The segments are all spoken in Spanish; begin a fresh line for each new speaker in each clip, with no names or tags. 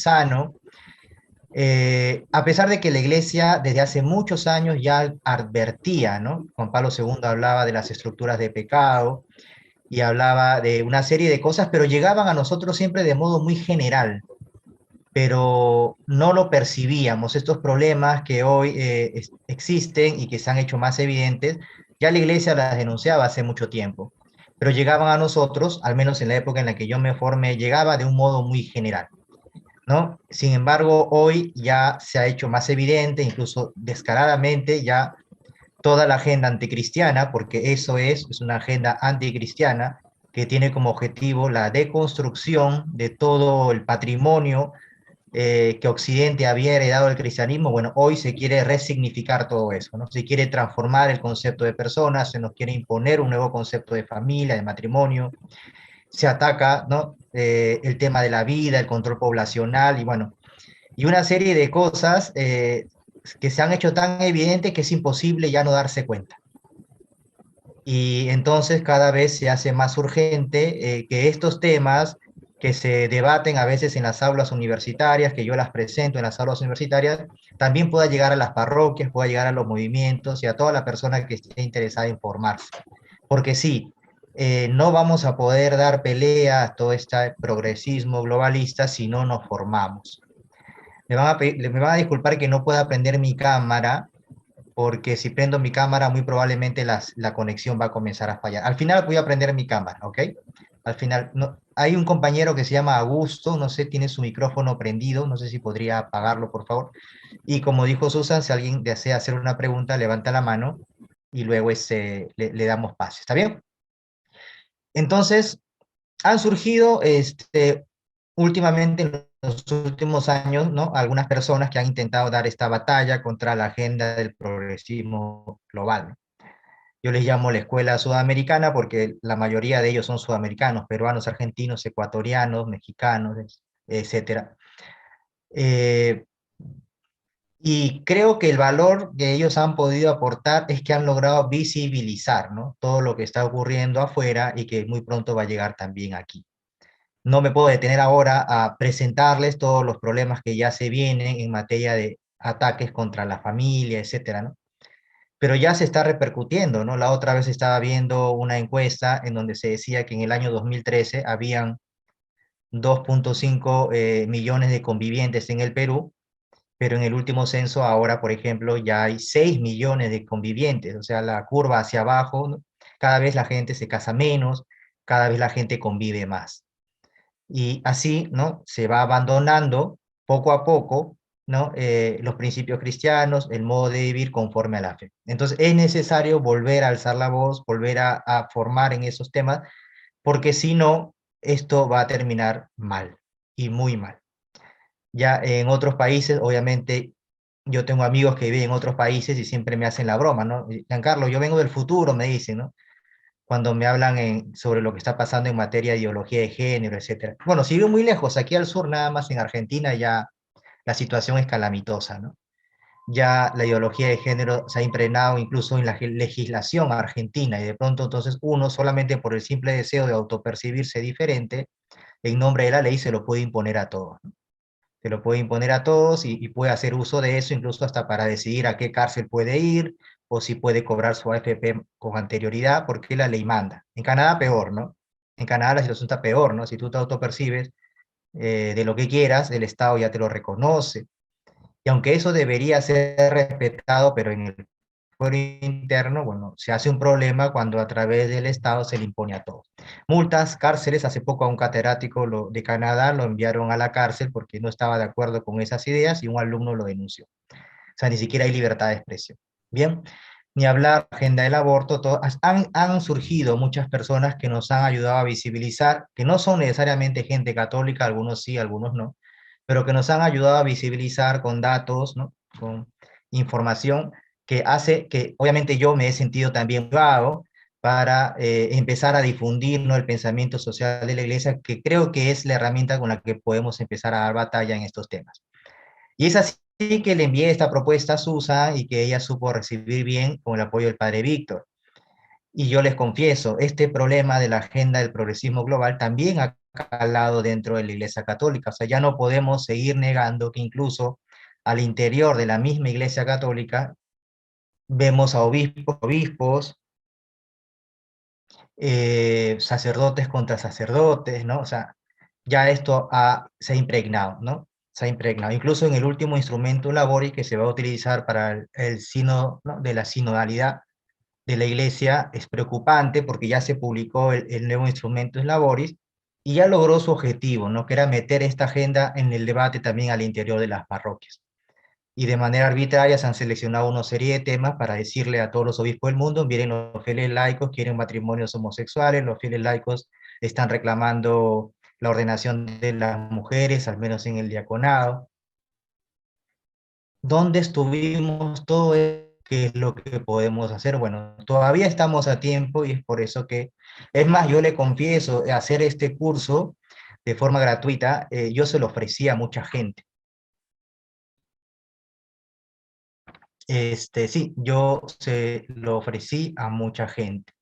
sano, a pesar de que la Iglesia desde hace muchos años ya advertía, ¿no? Juan Pablo II hablaba de las estructuras de pecado y hablaba de una serie de cosas, pero llegaban a nosotros siempre de modo muy general, pero no lo percibíamos. Estos problemas que hoy existen y que se han hecho más evidentes, ya la Iglesia las denunciaba hace mucho tiempo, pero llegaban a nosotros, al menos en la época en la que yo me formé, llegaba de un modo muy general, ¿no? Sin embargo, hoy ya se ha hecho más evidente, incluso descaradamente, ya toda la agenda anticristiana, porque eso es una agenda anticristiana que tiene como objetivo la deconstrucción de todo el patrimonio que Occidente había heredado del cristianismo. Bueno, hoy se quiere resignificar todo eso, ¿no? Se quiere transformar el concepto de personas, se nos quiere imponer un nuevo concepto de familia, de matrimonio, se ataca, ¿no? El tema de la vida, el control poblacional y bueno, y una serie de cosas que se han hecho tan evidentes que es imposible ya no darse cuenta. Y entonces cada vez se hace más urgente que estos temas que se debaten a veces en las aulas universitarias, que yo las presento en las aulas universitarias, también pueda llegar a las parroquias, pueda llegar a los movimientos y a toda la persona que esté interesada en formarse. Porque sí, no vamos a poder dar pelea a todo este progresismo globalista si no nos formamos. Me van a disculpar que no pueda prender mi cámara, porque si prendo mi cámara, muy probablemente la conexión va a comenzar a fallar. Al final voy a prender mi cámara, ¿ok? Al final, no, hay un compañero que se llama Augusto, no sé, tiene su micrófono prendido, no sé si podría apagarlo, por favor. Y como dijo Susan, si alguien desea hacer una pregunta, levanta la mano y luego le damos paso. ¿Está bien? Entonces, han surgido últimamente, en los últimos años, ¿no? Algunas personas que han intentado dar esta batalla contra la agenda del progresismo global, ¿no? Yo les llamo la escuela sudamericana porque la mayoría de ellos son sudamericanos, peruanos, argentinos, ecuatorianos, mexicanos, etcétera. Eh, y creo que el valor que ellos han podido aportar es que han logrado visibilizar, ¿no? Todo lo que está ocurriendo afuera y que muy pronto va a llegar también aquí. No me puedo detener ahora a presentarles todos los problemas que ya se vienen en materia de ataques contra la familia, etcétera, ¿no? Pero ya se está repercutiendo, ¿no? La otra vez estaba viendo una encuesta en donde se decía que en el año 2013 habían 2.5 millones de convivientes en el Perú, pero en el último censo ahora, por ejemplo, ya hay 6 millones de convivientes, o sea, la curva hacia abajo, ¿no? Cada vez la gente se casa menos, cada vez la gente convive más. Y así, ¿no? Se va abandonando poco a poco, ¿no? Los principios cristianos, el modo de vivir conforme a la fe. Entonces es necesario volver a alzar la voz, volver a formar en esos temas, porque si no, esto va a terminar mal y muy mal. Ya en otros países, obviamente, yo tengo amigos que viven en otros países y siempre me hacen la broma, ¿no? Giancarlo, yo vengo del futuro, me dicen, ¿no? Cuando me hablan sobre lo que está pasando en materia de ideología de género, etcétera. Bueno, si vivo muy lejos, aquí al sur, nada más en Argentina, ya la situación es calamitosa, ¿no? Ya la ideología de género se ha impregnado incluso en la legislación argentina y de pronto entonces uno solamente por el simple deseo de autopercibirse diferente, en nombre de la ley se lo puede imponer a todos, ¿no? Se lo puede imponer a todos y puede hacer uso de eso incluso hasta para decidir a qué cárcel puede ir o si puede cobrar su AFP con anterioridad porque la ley manda. En Canadá peor, ¿no? En Canadá la situación está peor, ¿no? Si tú te autopercibes de lo que quieras, el Estado ya te lo reconoce. Y aunque eso debería ser respetado, pero en el fuero interno, bueno, se hace un problema cuando a través del Estado se le impone a todos. Multas, cárceles, hace poco a un catedrático de Canadá lo enviaron a la cárcel porque no estaba de acuerdo con esas ideas y un alumno lo denunció. O sea, ni siquiera hay libertad de expresión. Bien, ni hablar agenda del aborto, han surgido muchas personas que nos han ayudado a visibilizar, que no son necesariamente gente católica, algunos sí, algunos no, pero que nos han ayudado a visibilizar con datos, ¿no? Con información que hace que obviamente yo me he sentido también motivado para empezar a difundir, ¿no? El pensamiento social de la iglesia, que creo que es la herramienta con la que podemos empezar a dar batalla en estos temas. Y es así que le envié esta propuesta a Susa y que ella supo recibir bien con el apoyo del padre Víctor. Y yo les confieso, este problema de la agenda del progresismo global también ha calado dentro de la Iglesia Católica. O sea, ya no podemos seguir negando que incluso al interior de la misma Iglesia Católica vemos a obispos, sacerdotes contra sacerdotes, ¿no? O sea, ya esto se ha impregnado, ¿no? Se ha impregnado. Incluso en el último instrumento Labori que se va a utilizar para el sínodo, ¿no? De la sinodalidad de la Iglesia, es preocupante porque ya se publicó el nuevo instrumento Laboris y ya logró su objetivo, ¿no? Que era meter esta agenda en el debate también al interior de las parroquias. Y de manera arbitraria se han seleccionado una serie de temas para decirle a todos los obispos del mundo: miren, los fieles laicos quieren matrimonios homosexuales, los fieles laicos están reclamando la ordenación de las mujeres, al menos en el diaconado. ¿Dónde estuvimos? Todo qué es lo que podemos hacer. Bueno, todavía estamos a tiempo y es por eso que, es más, yo le confieso, hacer este curso de forma gratuita, yo se lo ofrecí a mucha gente. Sí, yo se lo ofrecí a mucha gente.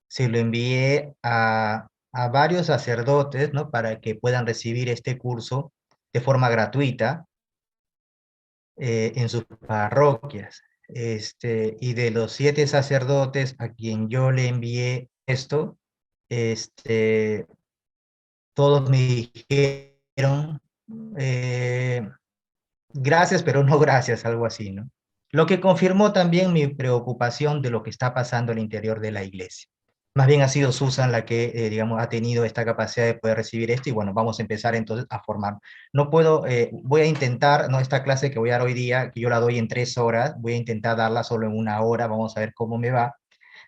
Se lo envié a varios sacerdotes, ¿no? Para que puedan recibir este curso de forma gratuita en sus parroquias. Y de los 7 sacerdotes a quien yo le envié esto, este, todos me dijeron gracias, pero no gracias, algo así, ¿no? Lo que confirmó también mi preocupación de lo que está pasando al interior de la iglesia. Más bien ha sido Susan la que, digamos, ha tenido esta capacidad de poder recibir esto y bueno, vamos a empezar entonces a formar. No puedo, voy a intentar, no, esta clase que voy a dar hoy día, que yo la doy en 3 horas, voy a intentar darla solo en 1 hora, vamos a ver cómo me va.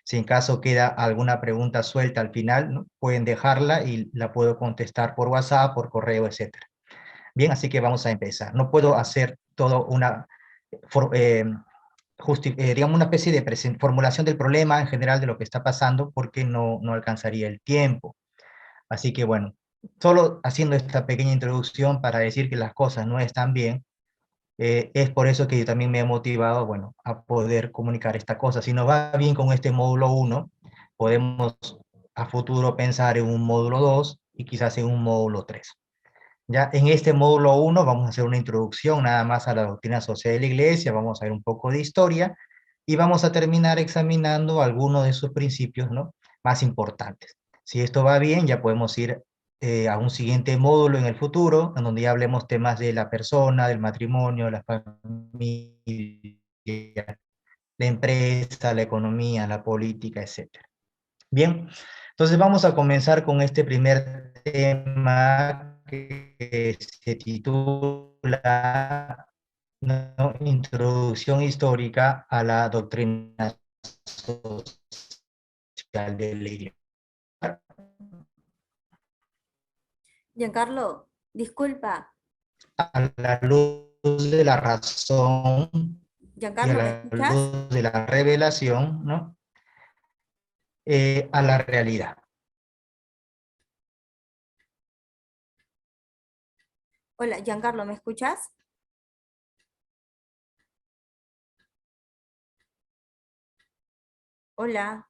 Si en caso queda alguna pregunta suelta al final, ¿no? Pueden dejarla y la puedo contestar por WhatsApp, por correo, etcétera. Bien, así que vamos a empezar. No puedo hacer todo una, digamos, una especie de formulación del problema en general de lo que está pasando porque no alcanzaría el tiempo. Así que bueno, solo haciendo esta pequeña introducción para decir que las cosas no están bien, es por eso que yo también me he motivado, bueno, a poder comunicar esta cosa. Si nos va bien con este módulo 1, podemos a futuro pensar en un módulo 2 y quizás en un módulo 3. Ya en este módulo 1 vamos a hacer una introducción nada más a la doctrina social de la Iglesia, vamos a ver un poco de historia y vamos a terminar examinando algunos de sus principios, ¿no? Más importantes. Si esto va bien, ya podemos ir a un siguiente módulo en el futuro, en donde ya hablemos temas de la persona, del matrimonio, la familia, la empresa, la economía, la política, etcétera. Bien, entonces vamos a comenzar con este primer tema que se titula, ¿no? Introducción histórica a la doctrina social de la Iglesia.
Giancarlo, disculpa.
A la luz de la razón y a
Giancarlo, ¿me
la
escuchas?
luz de la revelación, ¿no? A la realidad.
Hola, Giancarlo, ¿me escuchas? Hola,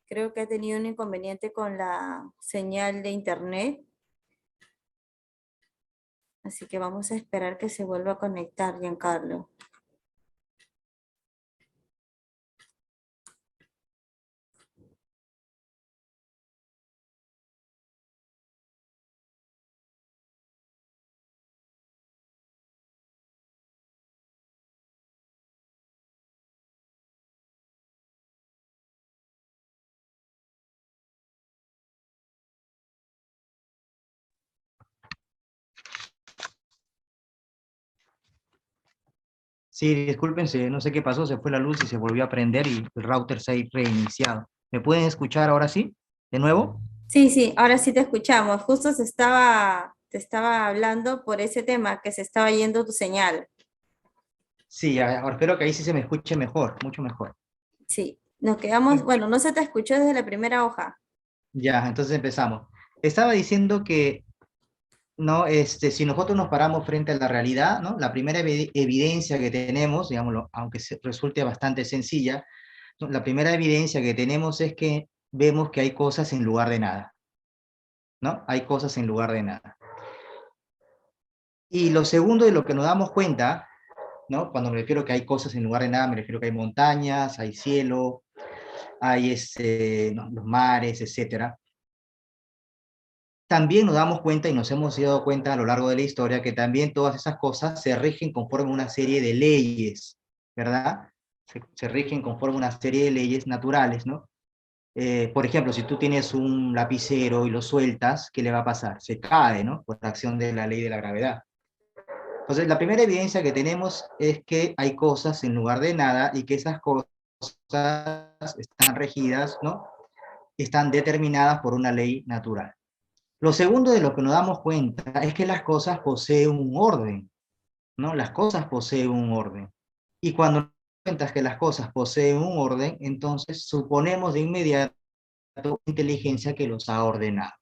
creo que he tenido un inconveniente con la señal de internet, así que vamos a esperar que se vuelva a conectar, Giancarlo.
Sí, discúlpense, no sé qué pasó, se fue la luz y se volvió a prender y el router se ha reiniciado. ¿Me pueden escuchar ahora sí? ¿De nuevo?
Sí, sí, ahora sí te escuchamos. Justo te estaba hablando por ese tema que se estaba yendo tu señal.
Sí, ahora espero que ahí sí se me escuche mejor, mucho mejor.
Sí, nos quedamos, bueno, no se te escuchó desde la primera hoja.
Ya, entonces empezamos. Estaba diciendo que, ¿no? Si nosotros nos paramos frente a la realidad, ¿no? La primera evidencia que tenemos, digámoslo, aunque resulte bastante sencilla, ¿no? La primera evidencia que tenemos es que vemos que hay cosas en lugar de nada, ¿no? Hay cosas en lugar de nada. Y lo segundo de lo que nos damos cuenta, ¿no? Cuando me refiero que hay cosas en lugar de nada, me refiero que hay montañas, hay cielo, hay no, los mares, etcétera. También nos damos cuenta y nos hemos dado cuenta a lo largo de la historia que también todas esas cosas se rigen conforme a una serie de leyes, ¿verdad? Se rigen conforme a una serie de leyes naturales, ¿no? Por ejemplo, si tú tienes un lapicero y lo sueltas, ¿qué le va a pasar? Se cae, ¿no? Por acción de la ley de la gravedad. Entonces, la primera evidencia que tenemos es que hay cosas en lugar de nada y que esas cosas están regidas, ¿no? Están determinadas por una ley natural. Lo segundo de lo que nos damos cuenta es que las cosas poseen un orden, ¿no? Las cosas poseen un orden. Y cuando nos damos cuenta que las cosas poseen un orden, entonces suponemos de inmediato inteligencia que los ha ordenado,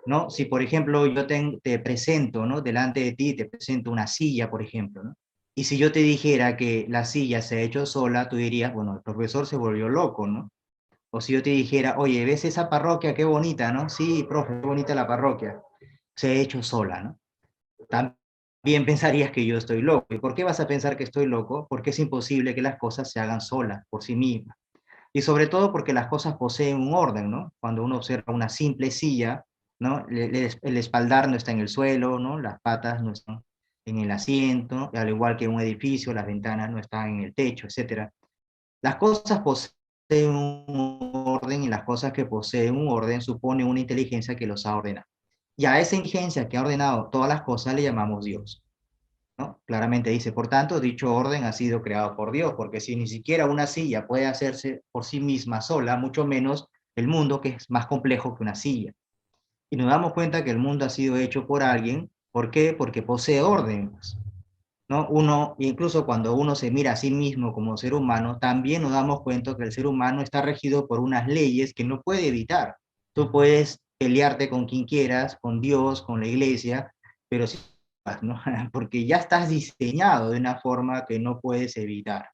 ¿no? Si, por ejemplo, yo te presento, ¿no? Delante de ti, te presento una silla, por ejemplo, ¿no? Y si yo te dijera que la silla se ha hecho sola, tú dirías, bueno, el profesor se volvió loco, ¿no? O si yo te dijera, oye, ¿ves esa parroquia? Qué bonita, ¿no? Sí, profe, qué bonita la parroquia. Se ha hecho sola, ¿no? También pensarías que yo estoy loco. ¿Y por qué vas a pensar que estoy loco? Porque es imposible que las cosas se hagan solas, por sí mismas. Y sobre todo porque las cosas poseen un orden, ¿no? Cuando uno observa una simple silla, ¿no? El espaldar no está en el suelo, ¿no? Las patas no están en el asiento, al igual que un edificio, las ventanas no están en el techo, etcétera. Las cosas poseen un orden y las cosas que poseen un orden suponen una inteligencia que los ha ordenado. Y a esa inteligencia que ha ordenado todas las cosas le llamamos Dios, ¿no? Claramente dice, por tanto, dicho orden ha sido creado por Dios, porque si ni siquiera una silla puede hacerse por sí misma sola, mucho menos el mundo, que es más complejo que una silla. Y nos damos cuenta que el mundo ha sido hecho por alguien. ¿Por qué? Porque posee orden, ¿no? Uno, incluso cuando uno se mira a sí mismo como ser humano, también nos damos cuenta que el ser humano está regido por unas leyes que no puede evitar. Tú puedes pelearte con quien quieras, con Dios, con la iglesia, pero si ¿no? Porque ya estás diseñado de una forma que no puedes evitar.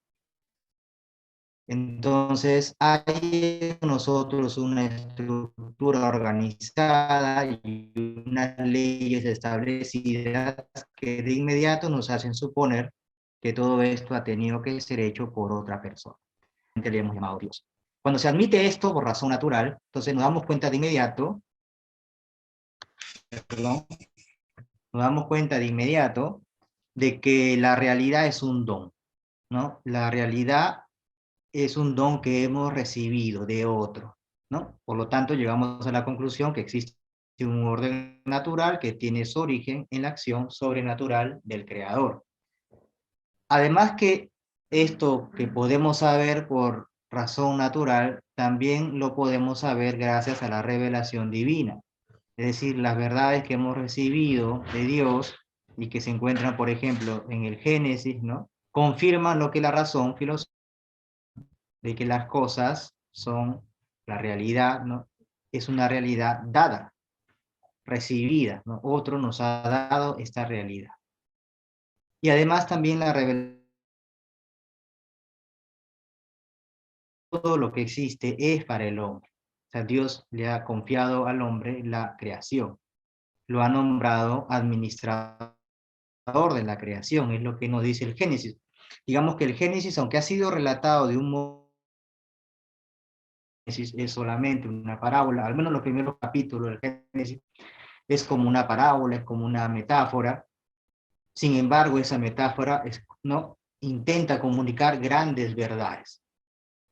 Entonces, hay en nosotros una estructura organizada y unas leyes establecidas que de inmediato nos hacen suponer que todo esto ha tenido que ser hecho por otra persona, que le hemos llamado Dios. Cuando se admite esto por razón natural, entonces nos damos cuenta de inmediato, perdón, nos damos cuenta de inmediato de que la realidad es un don, ¿no? La realidad es un don que hemos recibido de otro, ¿no? Por lo tanto, llegamos a la conclusión que existe un orden natural que tiene su origen en la acción sobrenatural del Creador. Además que esto que podemos saber por razón natural, también lo podemos saber gracias a la revelación divina. Es decir, las verdades que hemos recibido de Dios y que se encuentran, por ejemplo, en el Génesis, ¿no? Confirman lo que la razón filosófica de que las cosas son la realidad, ¿no? Es una realidad dada, recibida, ¿no? Otro nos ha dado esta realidad. Y además también la revelación, todo lo que existe es para el hombre. O sea, Dios le ha confiado al hombre la creación. Lo ha nombrado administrador de la creación, es lo que nos dice el Génesis. Digamos que el Génesis, aunque ha sido relatado de un modo, es solamente una parábola, al menos los primeros capítulos del Génesis, es como una parábola, es como una metáfora. Sin embargo, esa metáfora no intenta comunicar grandes verdades,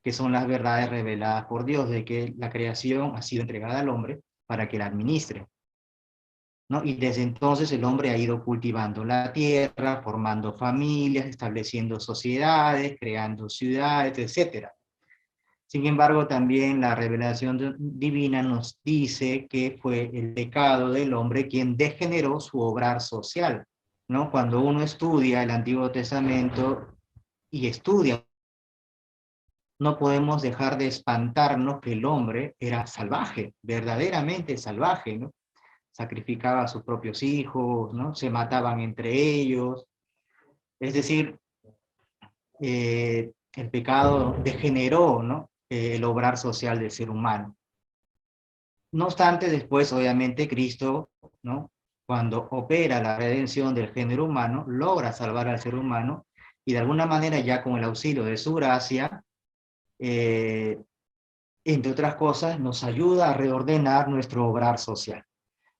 que son las verdades reveladas por Dios, de que la creación ha sido entregada al hombre para que la administre, ¿no? Y desde entonces el hombre ha ido cultivando la tierra, formando familias, estableciendo sociedades, creando ciudades, etcétera. Sin embargo, también la revelación divina nos dice que fue el pecado del hombre quien degeneró su obrar social, ¿no? Cuando uno estudia el Antiguo Testamento y estudia, no podemos dejar de espantarnos que el hombre era salvaje, verdaderamente salvaje, ¿no? Sacrificaba a sus propios hijos, ¿no? Se mataban entre ellos. Es decir, el pecado degeneró, ¿no? El obrar social del ser humano. No obstante, después, obviamente, Cristo, ¿no? Cuando opera la redención del género humano, logra salvar al ser humano y de alguna manera ya con el auxilio de su gracia, eh, entre otras cosas, nos ayuda a reordenar nuestro obrar social.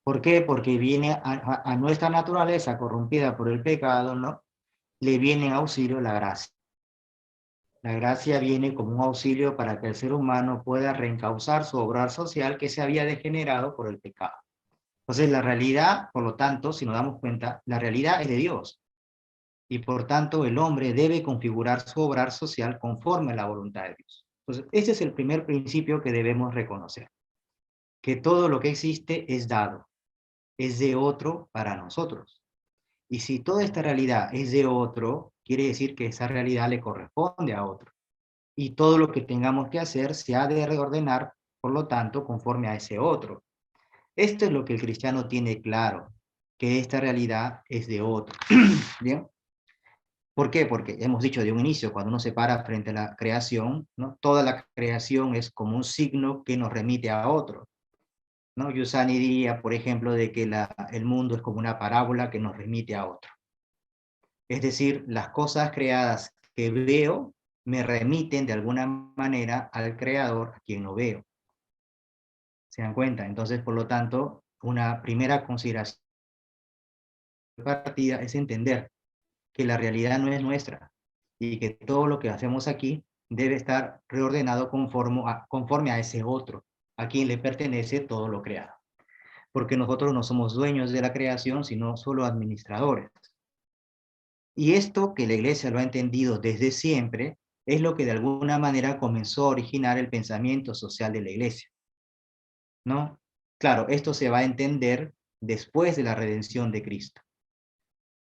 ¿Por qué? Porque viene a nuestra naturaleza corrompida por el pecado, ¿no? Le viene en auxilio la gracia. La gracia viene como un auxilio para que el ser humano pueda reencauzar su obrar social que se había degenerado por el pecado. Entonces, la realidad, por lo tanto, si nos damos cuenta, la realidad es de Dios. Y por tanto, el hombre debe configurar su obrar social conforme a la voluntad de Dios. Entonces, ese es el primer principio que debemos reconocer. Que todo lo que existe es dado, es de otro para nosotros. Y si toda esta realidad es de otro, quiere decir que esa realidad le corresponde a otro. Y todo lo que tengamos que hacer se ha de reordenar, por lo tanto, conforme a ese otro. Esto es lo que el cristiano tiene claro, que esta realidad es de otro. ¿Bien? ¿Por qué? Porque hemos dicho de un inicio, cuando uno se para frente a la creación, ¿no? Toda la creación es como un signo que nos remite a otro, ¿no? Yusani diría, por ejemplo, de que el mundo es como una parábola que nos remite a otro. Es decir, las cosas creadas que veo me remiten de alguna manera al creador a quien no veo. ¿Se dan cuenta? Entonces, por lo tanto, una primera consideración de partida es entender que la realidad no es nuestra y que todo lo que hacemos aquí debe estar reordenado conforme a ese otro, a quien le pertenece todo lo creado. Porque nosotros no somos dueños de la creación, sino solo administradores. Y esto que la iglesia lo ha entendido desde siempre, es lo que de alguna manera comenzó a originar el pensamiento social de la iglesia, ¿no? Claro, esto se va a entender después de la redención de Cristo,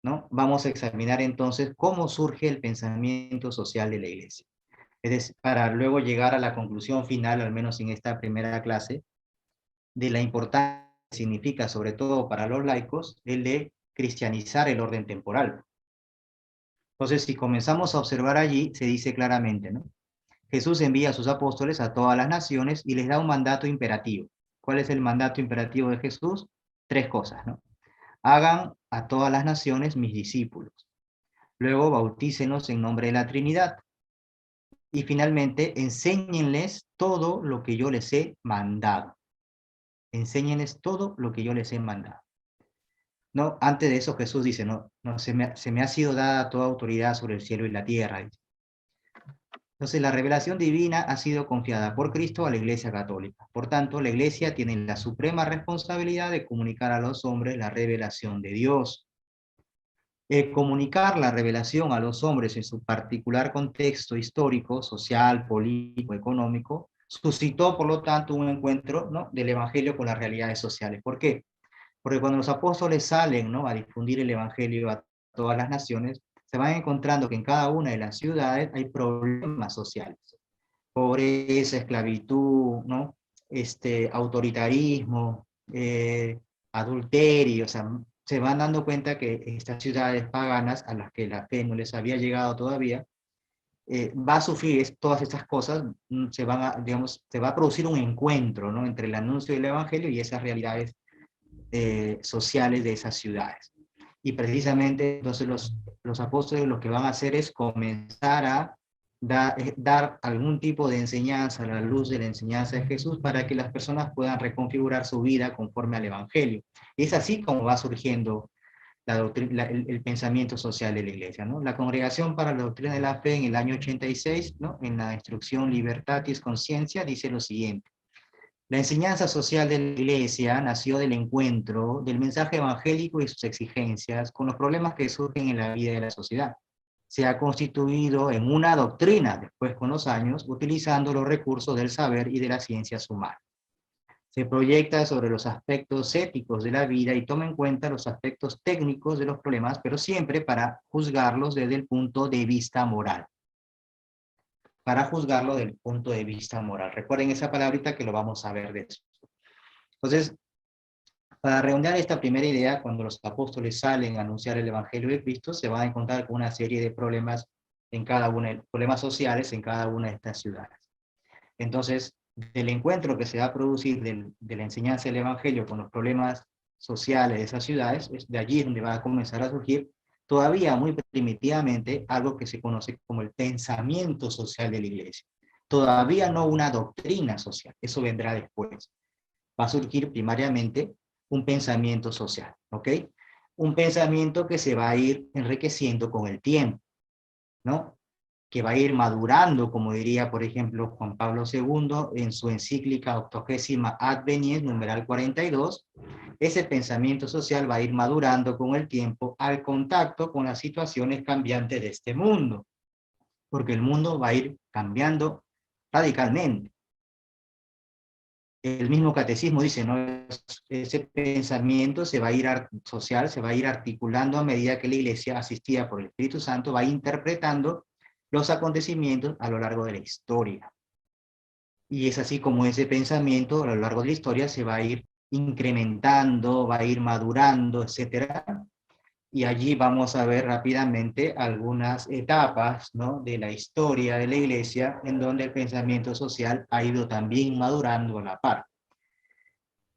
¿no? Vamos a examinar entonces cómo surge el pensamiento social de la iglesia. Es decir, para luego llegar a la conclusión final, al menos en esta primera clase, de la importancia que significa, sobre todo para los laicos, el de cristianizar el orden temporal. Entonces, si comenzamos a observar allí, se dice claramente, ¿no? Jesús envía a sus apóstoles a todas las naciones y les da un mandato imperativo. ¿Cuál es el mandato imperativo de Jesús? Tres cosas, ¿no? Hagan a todas las naciones mis discípulos. Luego, bautícenos en nombre de la Trinidad. Y finalmente, enséñenles todo lo que yo les he mandado. Enséñenles todo lo que yo les he mandado. No, antes de eso Jesús dice, no se me ha sido dada toda autoridad sobre el cielo y la tierra. Entonces, la revelación divina ha sido confiada por Cristo a la Iglesia Católica. Por tanto, la Iglesia tiene la suprema responsabilidad de comunicar a los hombres la revelación de Dios. Comunicar la revelación a los hombres en su particular contexto histórico, social, político, económico, suscitó, por lo tanto, un encuentro, ¿no?, del Evangelio con las realidades sociales. ¿Por qué? Porque cuando los apóstoles salen, ¿no?, a difundir el Evangelio a todas las naciones, se van encontrando que en cada una de las ciudades hay problemas sociales. Pobreza, esclavitud, ¿no? Autoritarismo, adulterio, o sea, se van dando cuenta que estas ciudades paganas a las que la fe no les había llegado todavía, va a sufrir todas estas cosas, digamos, se va a producir un encuentro, ¿no?, entre el anuncio del Evangelio y esas realidades sociales de esas ciudades. Y precisamente entonces los apóstoles lo que van a hacer es comenzar a dar algún tipo de enseñanza a la luz de la enseñanza de Jesús para que las personas puedan reconfigurar su vida conforme al Evangelio. Y es así como va surgiendo el pensamiento social de la iglesia, ¿no? La Congregación para la Doctrina de la Fe en el año 86, ¿no?, en la instrucción Libertatis Conscientia, dice lo siguiente: la enseñanza social de la Iglesia nació del encuentro del mensaje evangélico y sus exigencias con los problemas que surgen en la vida de la sociedad. Se ha constituido en una doctrina, después con los años, utilizando los recursos del saber y de las ciencias humanas. Se proyecta sobre los aspectos éticos de la vida y toma en cuenta los aspectos técnicos de los problemas, pero siempre para juzgarlos desde el punto de vista moral. Para juzgarlo del punto de vista moral. Recuerden esa palabrita que lo vamos a ver después. Entonces, para redondear esta primera idea, cuando los apóstoles salen a anunciar el Evangelio de Cristo, se van a encontrar con una serie de problemas en cada una de los problemas sociales en cada una de estas ciudades. Entonces, del encuentro que se va a producir de la enseñanza del Evangelio con los problemas sociales de esas ciudades, es de allí donde va a comenzar a surgir todavía muy primitivamente algo que se conoce como el pensamiento social de la iglesia. Todavía no una doctrina social, eso vendrá después. Va a surgir primariamente un pensamiento social, ¿ok? Un pensamiento que se va a ir enriqueciendo con el tiempo, ¿no? Que va a ir madurando, como diría, por ejemplo, Juan Pablo II en su encíclica 80 Advenies, numeral 42, ese pensamiento social va a ir madurando con el tiempo al contacto con las situaciones cambiantes de este mundo, porque el mundo va a ir cambiando radicalmente. El mismo catecismo dice, ¿no? Ese pensamiento se va a ir social, se va a ir articulando a medida que la iglesia, asistida por el Espíritu Santo, va interpretando los acontecimientos a lo largo de la historia. Y es así como ese pensamiento a lo largo de la historia se va a ir incrementando, va a ir madurando, etcétera. Y allí vamos a ver rápidamente algunas etapas, ¿no?, de la historia de la iglesia en donde el pensamiento social ha ido también madurando a la par.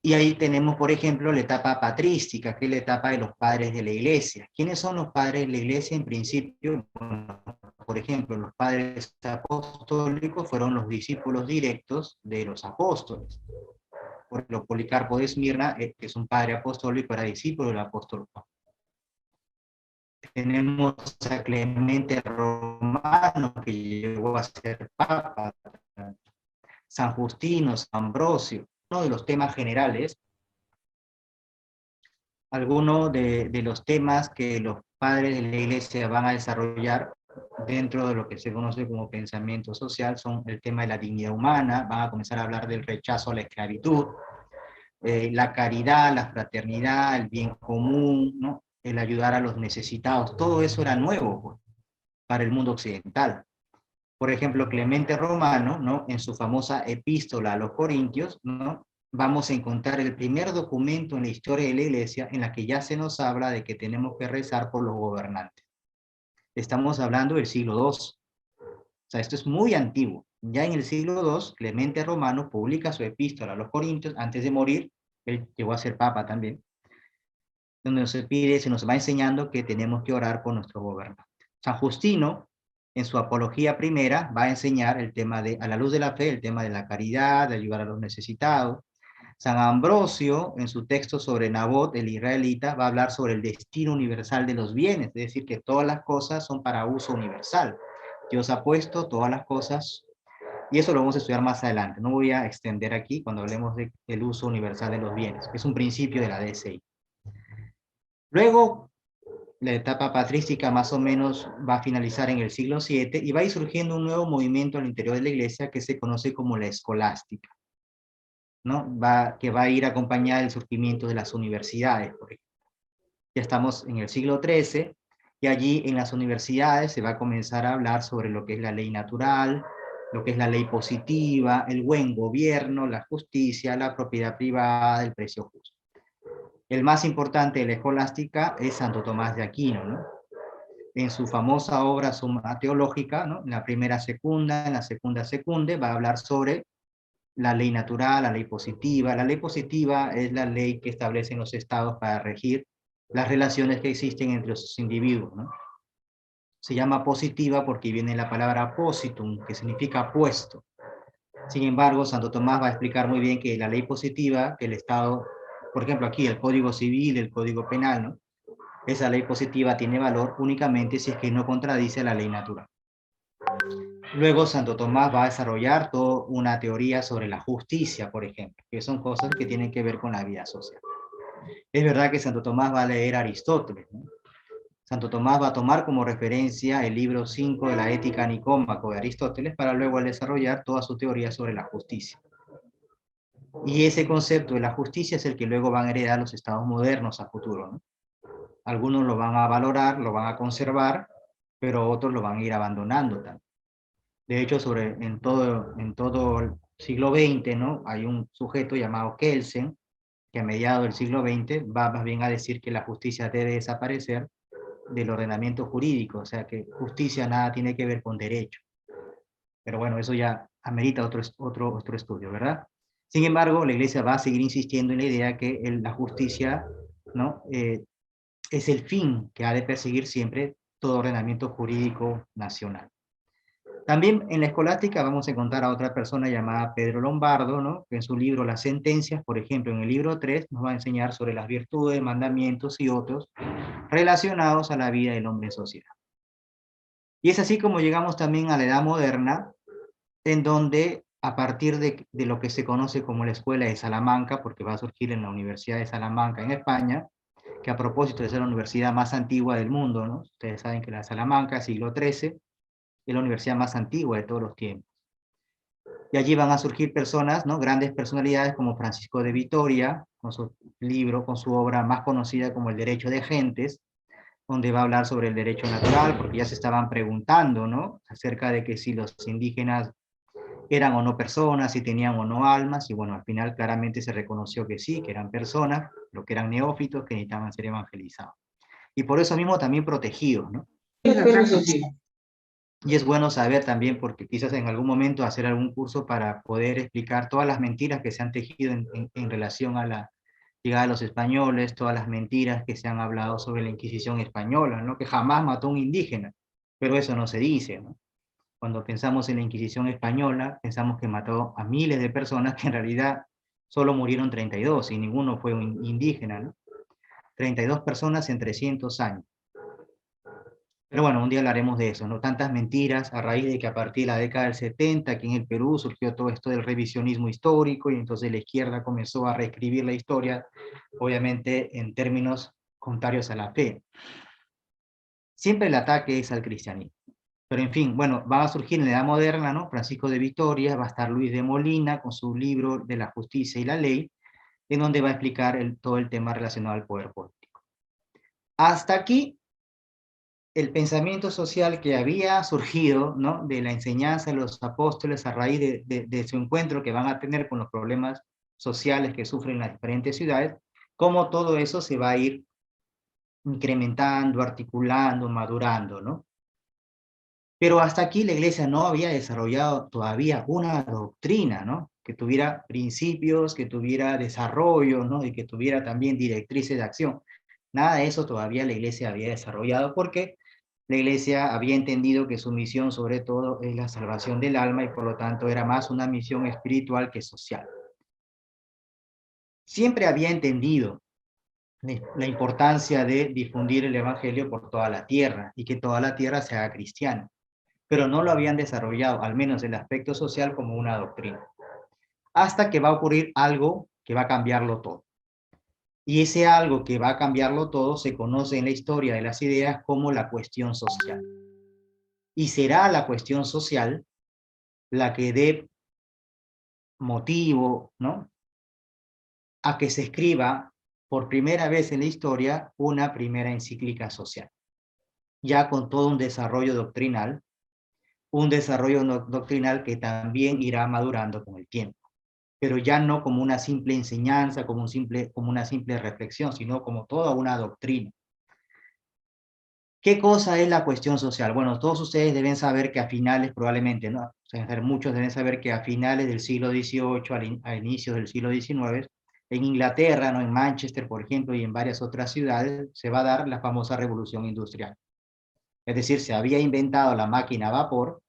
Y ahí tenemos, por ejemplo, la etapa patrística, que es la etapa de los padres de la iglesia. ¿Quiénes son los padres de la iglesia? En principio, bueno, por ejemplo, los padres apostólicos fueron los discípulos directos de los apóstoles. Por ejemplo, Policarpo de Esmirna, que es un padre apostólico, era discípulo del apóstol Juan. Tenemos a Clemente Romano, que llegó a ser papa, San Justino, San Ambrosio. Uno de los temas generales, algunos de los temas que los padres de la iglesia van a desarrollar dentro de lo que se conoce como pensamiento social son el tema de la dignidad humana, van a comenzar a hablar del rechazo a la esclavitud, la caridad, la fraternidad, el bien común, ¿no?, el ayudar a los necesitados. Todo eso era nuevo, pues, para el mundo occidental. Por ejemplo, Clemente Romano, ¿no?, en su famosa epístola a los Corintios, ¿no?, vamos a encontrar el primer documento en la historia de la iglesia en la que ya se nos habla de que tenemos que rezar por los gobernantes. Estamos hablando del siglo II. O sea, esto es muy antiguo. Ya en el siglo II, Clemente Romano publica su epístola a los Corintios antes de morir. Él llegó a ser papa también, donde se nos va enseñando que tenemos que orar por nuestro gobernante. San Justino, en su Apología Primera, va a enseñar el tema de, a la luz de la fe, el tema de la caridad, de ayudar a los necesitados. San Ambrosio, en su texto sobre Nabot, el israelita, va a hablar sobre el destino universal de los bienes, es decir, que todas las cosas son para uso universal. Dios ha puesto todas las cosas, y eso lo vamos a estudiar más adelante. No voy a extender aquí cuando hablemos del uso universal de los bienes, que es un principio de la DCI. Luego, la etapa patrística más o menos va a finalizar en el siglo VII y va a ir surgiendo un nuevo movimiento al interior de la iglesia que se conoce como la escolástica, ¿no? Que va a ir acompañada del surgimiento de las universidades, por ejemplo. Ya estamos en el siglo XIII y allí en las universidades se va a comenzar a hablar sobre lo que es la ley natural, lo que es la ley positiva, el buen gobierno, la justicia, la propiedad privada, el precio justo. El más importante de la escolástica es Santo Tomás de Aquino, ¿no? En su famosa obra Suma Teológica, ¿no?, en la primera secunda, en la segunda secunde, va a hablar sobre la ley natural, la ley positiva. La ley positiva es la ley que establecen los estados para regir las relaciones que existen entre sus individuos, ¿no? Se llama positiva porque viene la palabra positum, que significa puesto. Sin embargo, Santo Tomás va a explicar muy bien que la ley positiva, que el Estado, por ejemplo aquí el Código Civil, el Código Penal, ¿no?, esa ley positiva tiene valor únicamente si es que no contradice la ley natural. Luego Santo Tomás va a desarrollar toda una teoría sobre la justicia, por ejemplo, que son cosas que tienen que ver con la vida social. Es verdad que Santo Tomás va a leer a Aristóteles, ¿no? Santo Tomás va a tomar como referencia el libro 5 de la Ética Nicómaco de Aristóteles para luego desarrollar toda su teoría sobre la justicia. Y ese concepto de la justicia es el que luego van a heredar los estados modernos a futuro, ¿no? Algunos lo van a valorar, lo van a conservar, pero otros lo van a ir abandonando también. De hecho, en todo el siglo XX, ¿no?, hay un sujeto llamado Kelsen, que a mediados del siglo XX va más bien a decir que la justicia debe desaparecer, del ordenamiento jurídico, o sea que justicia nada tiene que ver con derecho. Pero bueno, eso ya amerita otro estudio, ¿verdad? Sin embargo, la Iglesia va a seguir insistiendo en la idea que la justicia, ¿no? Es el fin que ha de perseguir siempre todo ordenamiento jurídico nacional. También en la escolástica vamos a encontrar a otra persona llamada Pedro Lombardo, ¿no? Que en su libro Las Sentencias, por ejemplo, en el libro 3, nos va a enseñar sobre las virtudes, mandamientos y otros relacionados a la vida del hombre en sociedad. Y es así como llegamos también a la Edad Moderna, en donde a partir de lo que se conoce como la Escuela de Salamanca, porque va a surgir en la Universidad de Salamanca en España, que a propósito de ser la universidad más antigua del mundo, ¿no? Ustedes saben que la Salamanca, siglo XIII, es la universidad más antigua de todos los tiempos. Y allí van a surgir personas, ¿no? Grandes personalidades como Francisco de Vitoria, con su libro, con su obra más conocida como El Derecho de Gentes, donde va a hablar sobre el derecho natural, porque ya se estaban preguntando, ¿no? Acerca de que si los indígenas eran o no personas, si tenían o no almas, y bueno, al final claramente se reconoció que sí, que eran personas, lo que eran neófitos, que necesitaban ser evangelizados. Y por eso mismo también protegidos, ¿no? Y es bueno saber también, porque quizás en algún momento hacer algún curso para poder explicar todas las mentiras que se han tejido en relación a la llegada de los españoles, todas las mentiras que se han hablado sobre la Inquisición española, ¿no? Que jamás mató a un indígena, pero eso no se dice, ¿no? Cuando pensamos en la Inquisición española, pensamos que mató a miles de personas, que en realidad solo murieron 32 y ninguno fue un indígena, ¿no? 32 personas en 300 años. Pero bueno, un día hablaremos de eso, ¿no? Tantas mentiras a raíz de que a partir de la década del 70, aquí en el Perú, surgió todo esto del revisionismo histórico y entonces la izquierda comenzó a reescribir la historia, obviamente en términos contrarios a la fe. Siempre el ataque es al cristianismo. Pero en fin, bueno, va a surgir en la Edad Moderna, ¿no? Francisco de Vitoria, va a estar Luis de Molina con su libro de la justicia y la ley, en donde va a explicar todo el tema relacionado al poder político. Hasta aquí el pensamiento social que había surgido, ¿no? De la enseñanza de los apóstoles a raíz de su encuentro que van a tener con los problemas sociales que sufren las diferentes ciudades, cómo todo eso se va a ir incrementando, articulando, madurando, ¿no? Pero hasta aquí la Iglesia no había desarrollado todavía una doctrina, ¿no? Que tuviera principios, que tuviera desarrollo, ¿no? Y que tuviera también directrices de acción. Nada de eso todavía la Iglesia había desarrollado porque la Iglesia había entendido que su misión sobre todo es la salvación del alma y por lo tanto era más una misión espiritual que social. Siempre había entendido la importancia de difundir el Evangelio por toda la tierra y que toda la tierra se haga cristiana, pero no lo habían desarrollado, al menos en el aspecto social, como una doctrina. Hasta que va a ocurrir algo que va a cambiarlo todo. Y ese algo que va a cambiarlo todo se conoce en la historia de las ideas como la cuestión social. Y será la cuestión social la que dé motivo, ¿no? A que se escriba por primera vez en la historia una primera encíclica social, ya con todo un desarrollo doctrinal doctrinal que también irá madurando con el tiempo, pero ya no como una simple enseñanza, como una simple reflexión, sino como toda una doctrina. ¿Qué cosa es la cuestión social? Bueno, todos ustedes deben saber que a finales, probablemente, ¿no? O sea, muchos deben saber que a finales del siglo XVIII, a inicios del siglo XIX, en Inglaterra, ¿no? En Manchester, por ejemplo, y en varias otras ciudades, se va a dar la famosa revolución industrial. Es decir, se había inventado la máquina a vapor,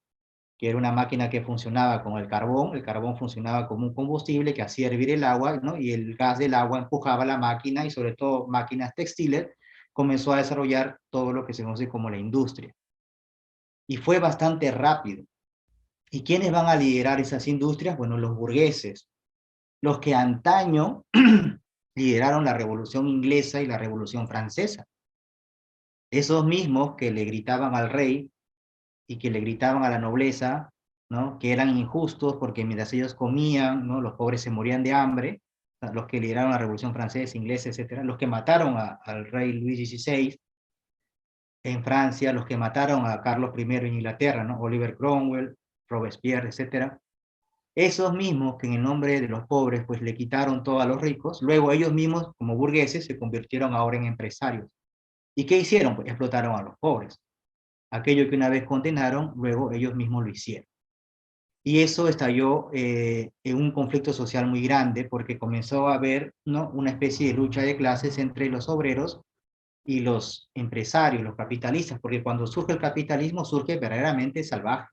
que era una máquina que funcionaba con el carbón funcionaba como un combustible que hacía hervir el agua, ¿no? Y el gas del agua empujaba la máquina y sobre todo máquinas textiles, comenzó a desarrollar todo lo que se conoce como la industria. Y fue bastante rápido. ¿Y quiénes van a liderar esas industrias? Bueno, los burgueses, los que antaño lideraron la Revolución Inglesa y la Revolución Francesa. Esos mismos que le gritaban al rey y que le gritaban a la nobleza, ¿no? Que eran injustos porque mientras ellos comían, ¿no? Los pobres se morían de hambre, los que lideraron la Revolución Francesa, Inglesa, etcétera, los que mataron al rey Luis XVI en Francia, los que mataron a Carlos I en Inglaterra, ¿no? Oliver Cromwell, Robespierre, etcétera. Esos mismos que en el nombre de los pobres pues le quitaron todo a los ricos, luego ellos mismos como burgueses se convirtieron ahora en empresarios ¿Y qué hicieron? Pues explotaron a los pobres. Aquello que una vez condenaron, luego ellos mismos lo hicieron. Y eso estalló en un conflicto social muy grande porque comenzó a haber, ¿no?, una especie de lucha de clases entre los obreros y los empresarios, los capitalistas, porque cuando surge el capitalismo surge verdaderamente salvaje.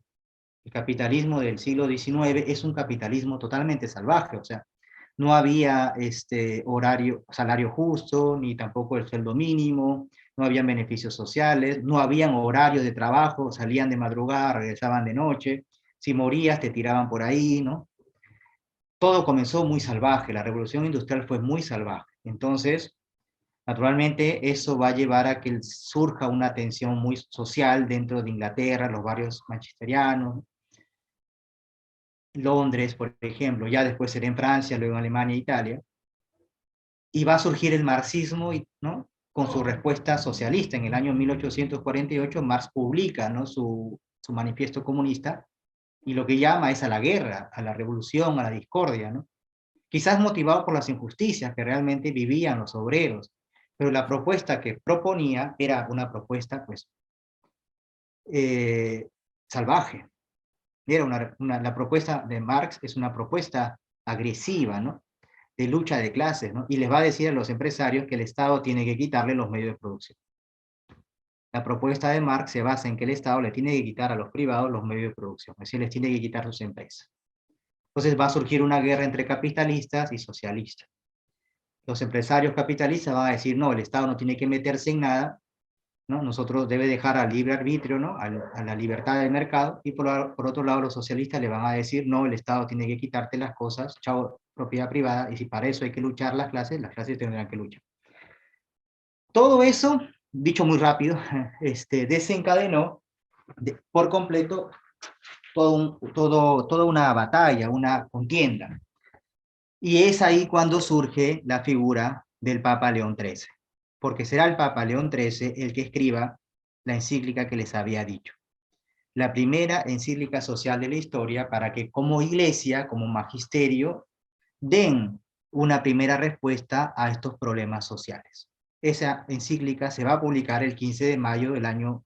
El capitalismo del siglo XIX es un capitalismo totalmente salvaje, o sea, no había salario justo, ni tampoco el sueldo mínimo, no habían beneficios sociales, no habían horarios de trabajo, salían de madrugada, regresaban de noche, si morías te tiraban por ahí, ¿no? Todo comenzó muy salvaje, la revolución industrial fue muy salvaje. Entonces, naturalmente, eso va a llevar a que surja una tensión muy social dentro de Inglaterra, los barrios manchesterianos, Londres, por ejemplo, ya después será en Francia, luego en Alemania e Italia, y va a surgir el marxismo, ¿no?, con su respuesta socialista. En el año 1848, Marx publica, ¿no?, su manifiesto comunista, y lo que llama es a la guerra, a la revolución, a la discordia, ¿no? Quizás motivado por las injusticias que realmente vivían los obreros, pero la propuesta que proponía era una propuesta, pues, eh, salvaje. Era la propuesta de Marx es una propuesta agresiva, ¿no?, de lucha de clases, ¿no? Y les va a decir a los empresarios que el Estado tiene que quitarle los medios de producción. La propuesta de Marx se basa en que el Estado le tiene que quitar a los privados los medios de producción, es decir, les tiene que quitar sus empresas. Entonces va a surgir una guerra entre capitalistas y socialistas. Los empresarios capitalistas van a decir, no, el Estado no tiene que meterse en nada, ¿no? Nosotros debe dejar al libre arbitrio, ¿no?, a la libertad del mercado, y por otro lado los socialistas le van a decir, no, el Estado tiene que quitarte las cosas, chao, propiedad privada, y si para eso hay que luchar las clases tendrán que luchar. Todo eso, dicho muy rápido, desencadenó por completo toda una batalla, una contienda. Y es ahí cuando surge la figura del Papa León XIII, porque será el Papa León XIII el que escriba la encíclica que les había dicho. La primera encíclica social de la historia para que como iglesia, como magisterio, den una primera respuesta a estos problemas sociales. Esa encíclica se va a publicar el 15 de mayo del año...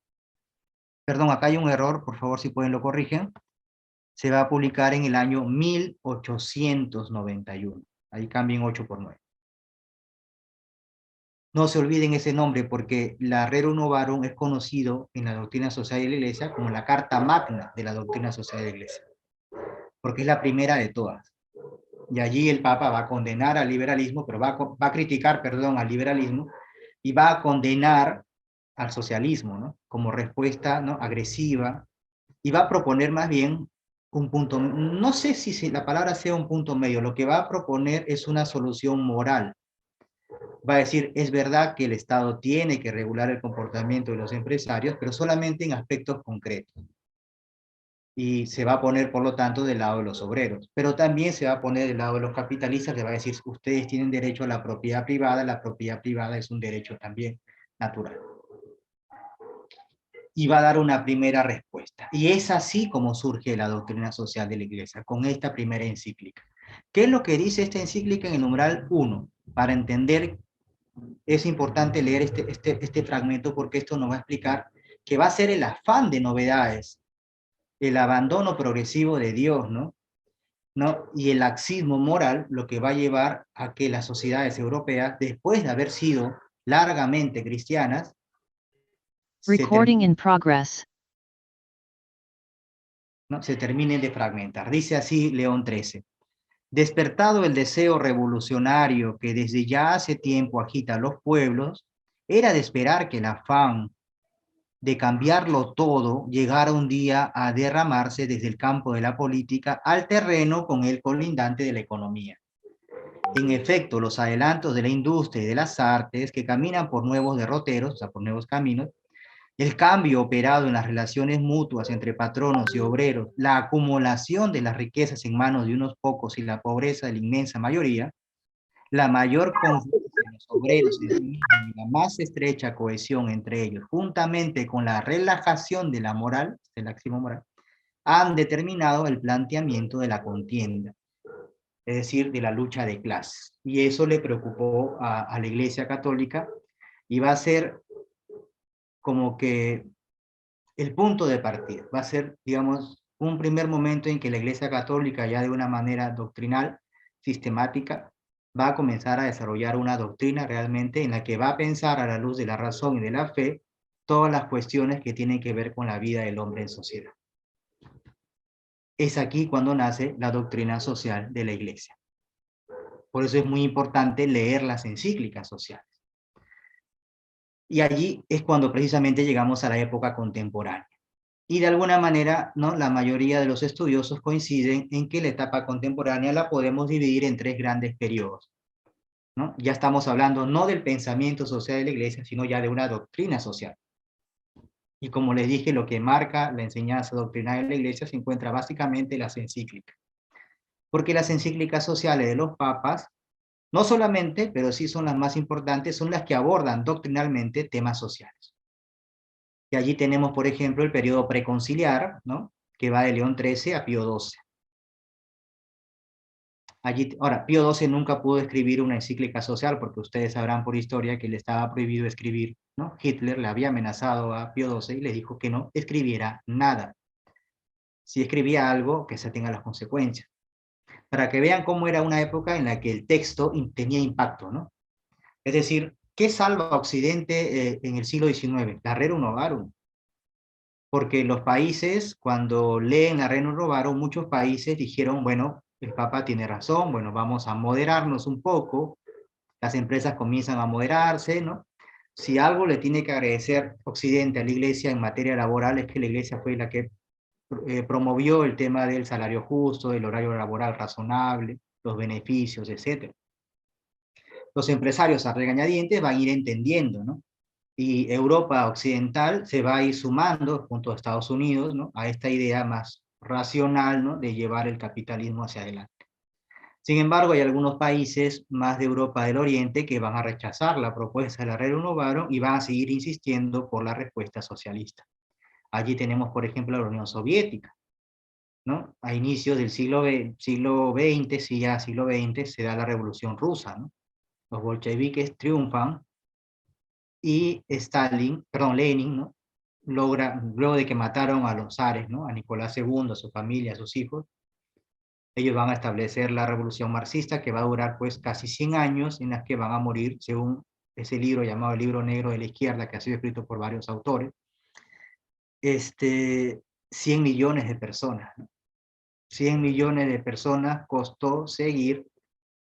Perdón, acá hay un error, por favor, si pueden lo corrigen. Se va a publicar en el año 1891. Ahí cambien 8 por 9. No se olviden ese nombre porque la Rerum Novarum es conocido en la doctrina social de la Iglesia como la Carta Magna de la doctrina social de la Iglesia, porque es la primera de todas. Y allí el Papa va a condenar al liberalismo, pero va a criticar, perdón, al liberalismo, y va a condenar al socialismo, ¿no?, como respuesta, ¿no?, agresiva, y va a proponer más bien un punto, no sé si la palabra sea un punto medio, lo que va a proponer es una solución moral. Va a decir, es verdad que el Estado tiene que regular el comportamiento de los empresarios, pero solamente en aspectos concretos. Y se va a poner, por lo tanto, del lado de los obreros. Pero también se va a poner del lado de los capitalistas, que va a decir, ustedes tienen derecho a la propiedad privada es un derecho también natural. Y va a dar una primera respuesta. Y es así como surge la doctrina social de la Iglesia, con esta primera encíclica. ¿Qué es lo que dice esta encíclica en el numeral 1? Para entender, es importante leer este fragmento porque esto nos va a explicar que va a ser el afán de novedades, el abandono progresivo de Dios, ¿no? Y el laxismo moral, lo que va a llevar a que las sociedades europeas, después de haber sido largamente cristianas,
Recording in progress.
¿no?, se terminen de fragmentar. Dice así León XIII. Despertado el deseo revolucionario que desde ya hace tiempo agita a los pueblos, era de esperar que el afán de cambiarlo todo llegara un día a derramarse desde el campo de la política al terreno con el colindante de la economía. En efecto, los adelantos de la industria y de las artes que caminan por nuevos derroteros, o sea, por nuevos caminos, el cambio operado en las relaciones mutuas entre patronos y obreros, la acumulación de las riquezas en manos de unos pocos y la pobreza de la inmensa mayoría, la mayor confianza en los obreros en sí mismos y la más estrecha cohesión entre ellos, juntamente con la relajación de la moral, del laxismo moral, han determinado el planteamiento de la contienda, es decir, de la lucha de clases. Y eso le preocupó a la Iglesia Católica y va a ser como que el punto de partida. Va a ser, digamos, un primer momento en que la Iglesia Católica, ya de una manera doctrinal, sistemática, va a comenzar a desarrollar una doctrina realmente en la que va a pensar a la luz de la razón y de la fe todas las cuestiones que tienen que ver con la vida del hombre en sociedad. Es aquí cuando nace la doctrina social de la Iglesia. Por eso es muy importante leer las encíclicas sociales. Y allí es cuando precisamente llegamos a la época contemporánea. Y de alguna manera, ¿no?, la mayoría de los estudiosos coinciden en que la etapa contemporánea la podemos dividir en 3 grandes periodos, ¿no? Ya estamos hablando no del pensamiento social de la Iglesia, sino ya de una doctrina social. Y como les dije, lo que marca la enseñanza doctrinal de la Iglesia se encuentra básicamente en las encíclicas. Porque las encíclicas sociales de los papas, no solamente, pero sí son las más importantes, son las que abordan doctrinalmente temas sociales. Y allí tenemos, por ejemplo, el periodo preconciliar, ¿no?, que va de León XIII a Pío XII. Allí, ahora, Pío XII nunca pudo escribir una encíclica social, porque ustedes sabrán por historia que le estaba prohibido escribir, ¿no? Hitler le había amenazado a Pío XII y le dijo que no escribiera nada. Si escribía algo, que se tenga las consecuencias. Para que vean cómo era una época en la que el texto tenía impacto, ¿no? Es decir, ¿qué salva a Occidente en el siglo XIX? La Rerum Novarum. Porque los países, cuando leen la Rerum Novarum, muchos países dijeron, bueno, el Papa tiene razón, bueno, vamos a moderarnos un poco, las empresas comienzan a moderarse, ¿no? Si algo le tiene que agradecer Occidente a la Iglesia en materia laboral es que la Iglesia fue la que promovió el tema del salario justo, del horario laboral razonable, los beneficios, etc. Los empresarios a regañadientes van a ir entendiendo, ¿no? Y Europa occidental se va a ir sumando, junto a Estados Unidos, ¿no?, a esta idea más racional, ¿no?, de llevar el capitalismo hacia adelante. Sin embargo, hay algunos países más de Europa del Oriente que van a rechazar la propuesta de la Rerum Novarum y van a seguir insistiendo por la respuesta socialista. Allí tenemos, por ejemplo, la Unión Soviética, ¿no? A inicios del siglo XX, sí, ya siglo XX, se da la Revolución Rusa, ¿no? Los bolcheviques triunfan y Lenin, ¿no?, logra, luego de que mataron a los zares, ¿no?, a Nicolás II, a su familia, a sus hijos, ellos van a establecer la revolución marxista, que va a durar pues casi 100 años, en las que van a morir, según ese libro llamado el Libro Negro de la Izquierda, que ha sido escrito por varios autores, 100 millones de personas, ¿no? 100 millones de personas costó seguir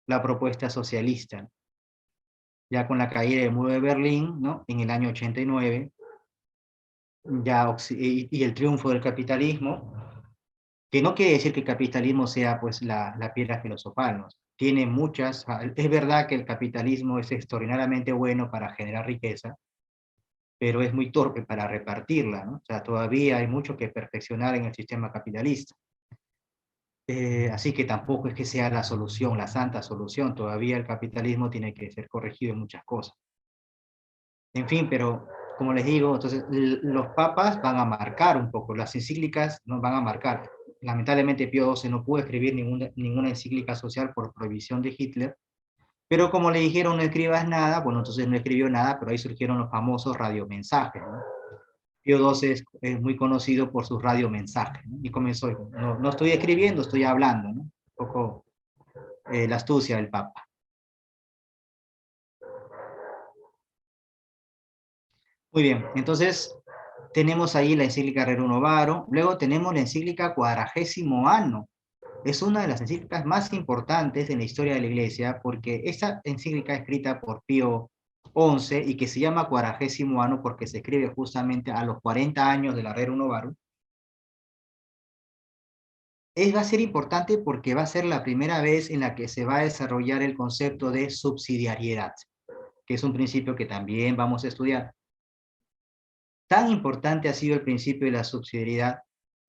la propuesta socialista, ¿no? Ya con la caída del muro de Berlín, ¿no?, en el año 89, y el triunfo del capitalismo, que no quiere decir que el capitalismo sea pues la piedra filosofal, ¿no? Tiene muchas, es verdad que el capitalismo es extraordinariamente bueno para generar riqueza, pero es muy torpe para repartirla, ¿no? O sea, todavía hay mucho que perfeccionar en el sistema capitalista. Así que tampoco es que sea la solución, la santa solución, todavía el capitalismo tiene que ser corregido en muchas cosas. En fin, pero como les digo, entonces los papas van a marcar un poco, las encíclicas nos van a marcar. Lamentablemente Pío XII no pudo escribir ninguna encíclica social por prohibición de Hitler, pero como le dijeron no escribas nada, bueno, entonces no escribió nada, pero ahí surgieron los famosos radiomensajes, ¿no? Pío XII es muy conocido por sus radiomensajes, ¿no? Y comenzó, no estoy escribiendo, estoy hablando, ¿no? Un poco la astucia del Papa. Muy bien, entonces tenemos ahí la encíclica Rerum Novarum, luego tenemos la encíclica Quadragésimo Anno. Es una de las encíclicas más importantes en la historia de la Iglesia, porque esta encíclica escrita por Pío XI y que se llama Quadragésimo Anno porque se escribe justamente a los 40 años de la Rerum Novarum, va a ser importante porque va a ser la primera vez en la que se va a desarrollar el concepto de subsidiariedad, que es un principio que también vamos a estudiar. Tan importante ha sido el principio de la subsidiariedad,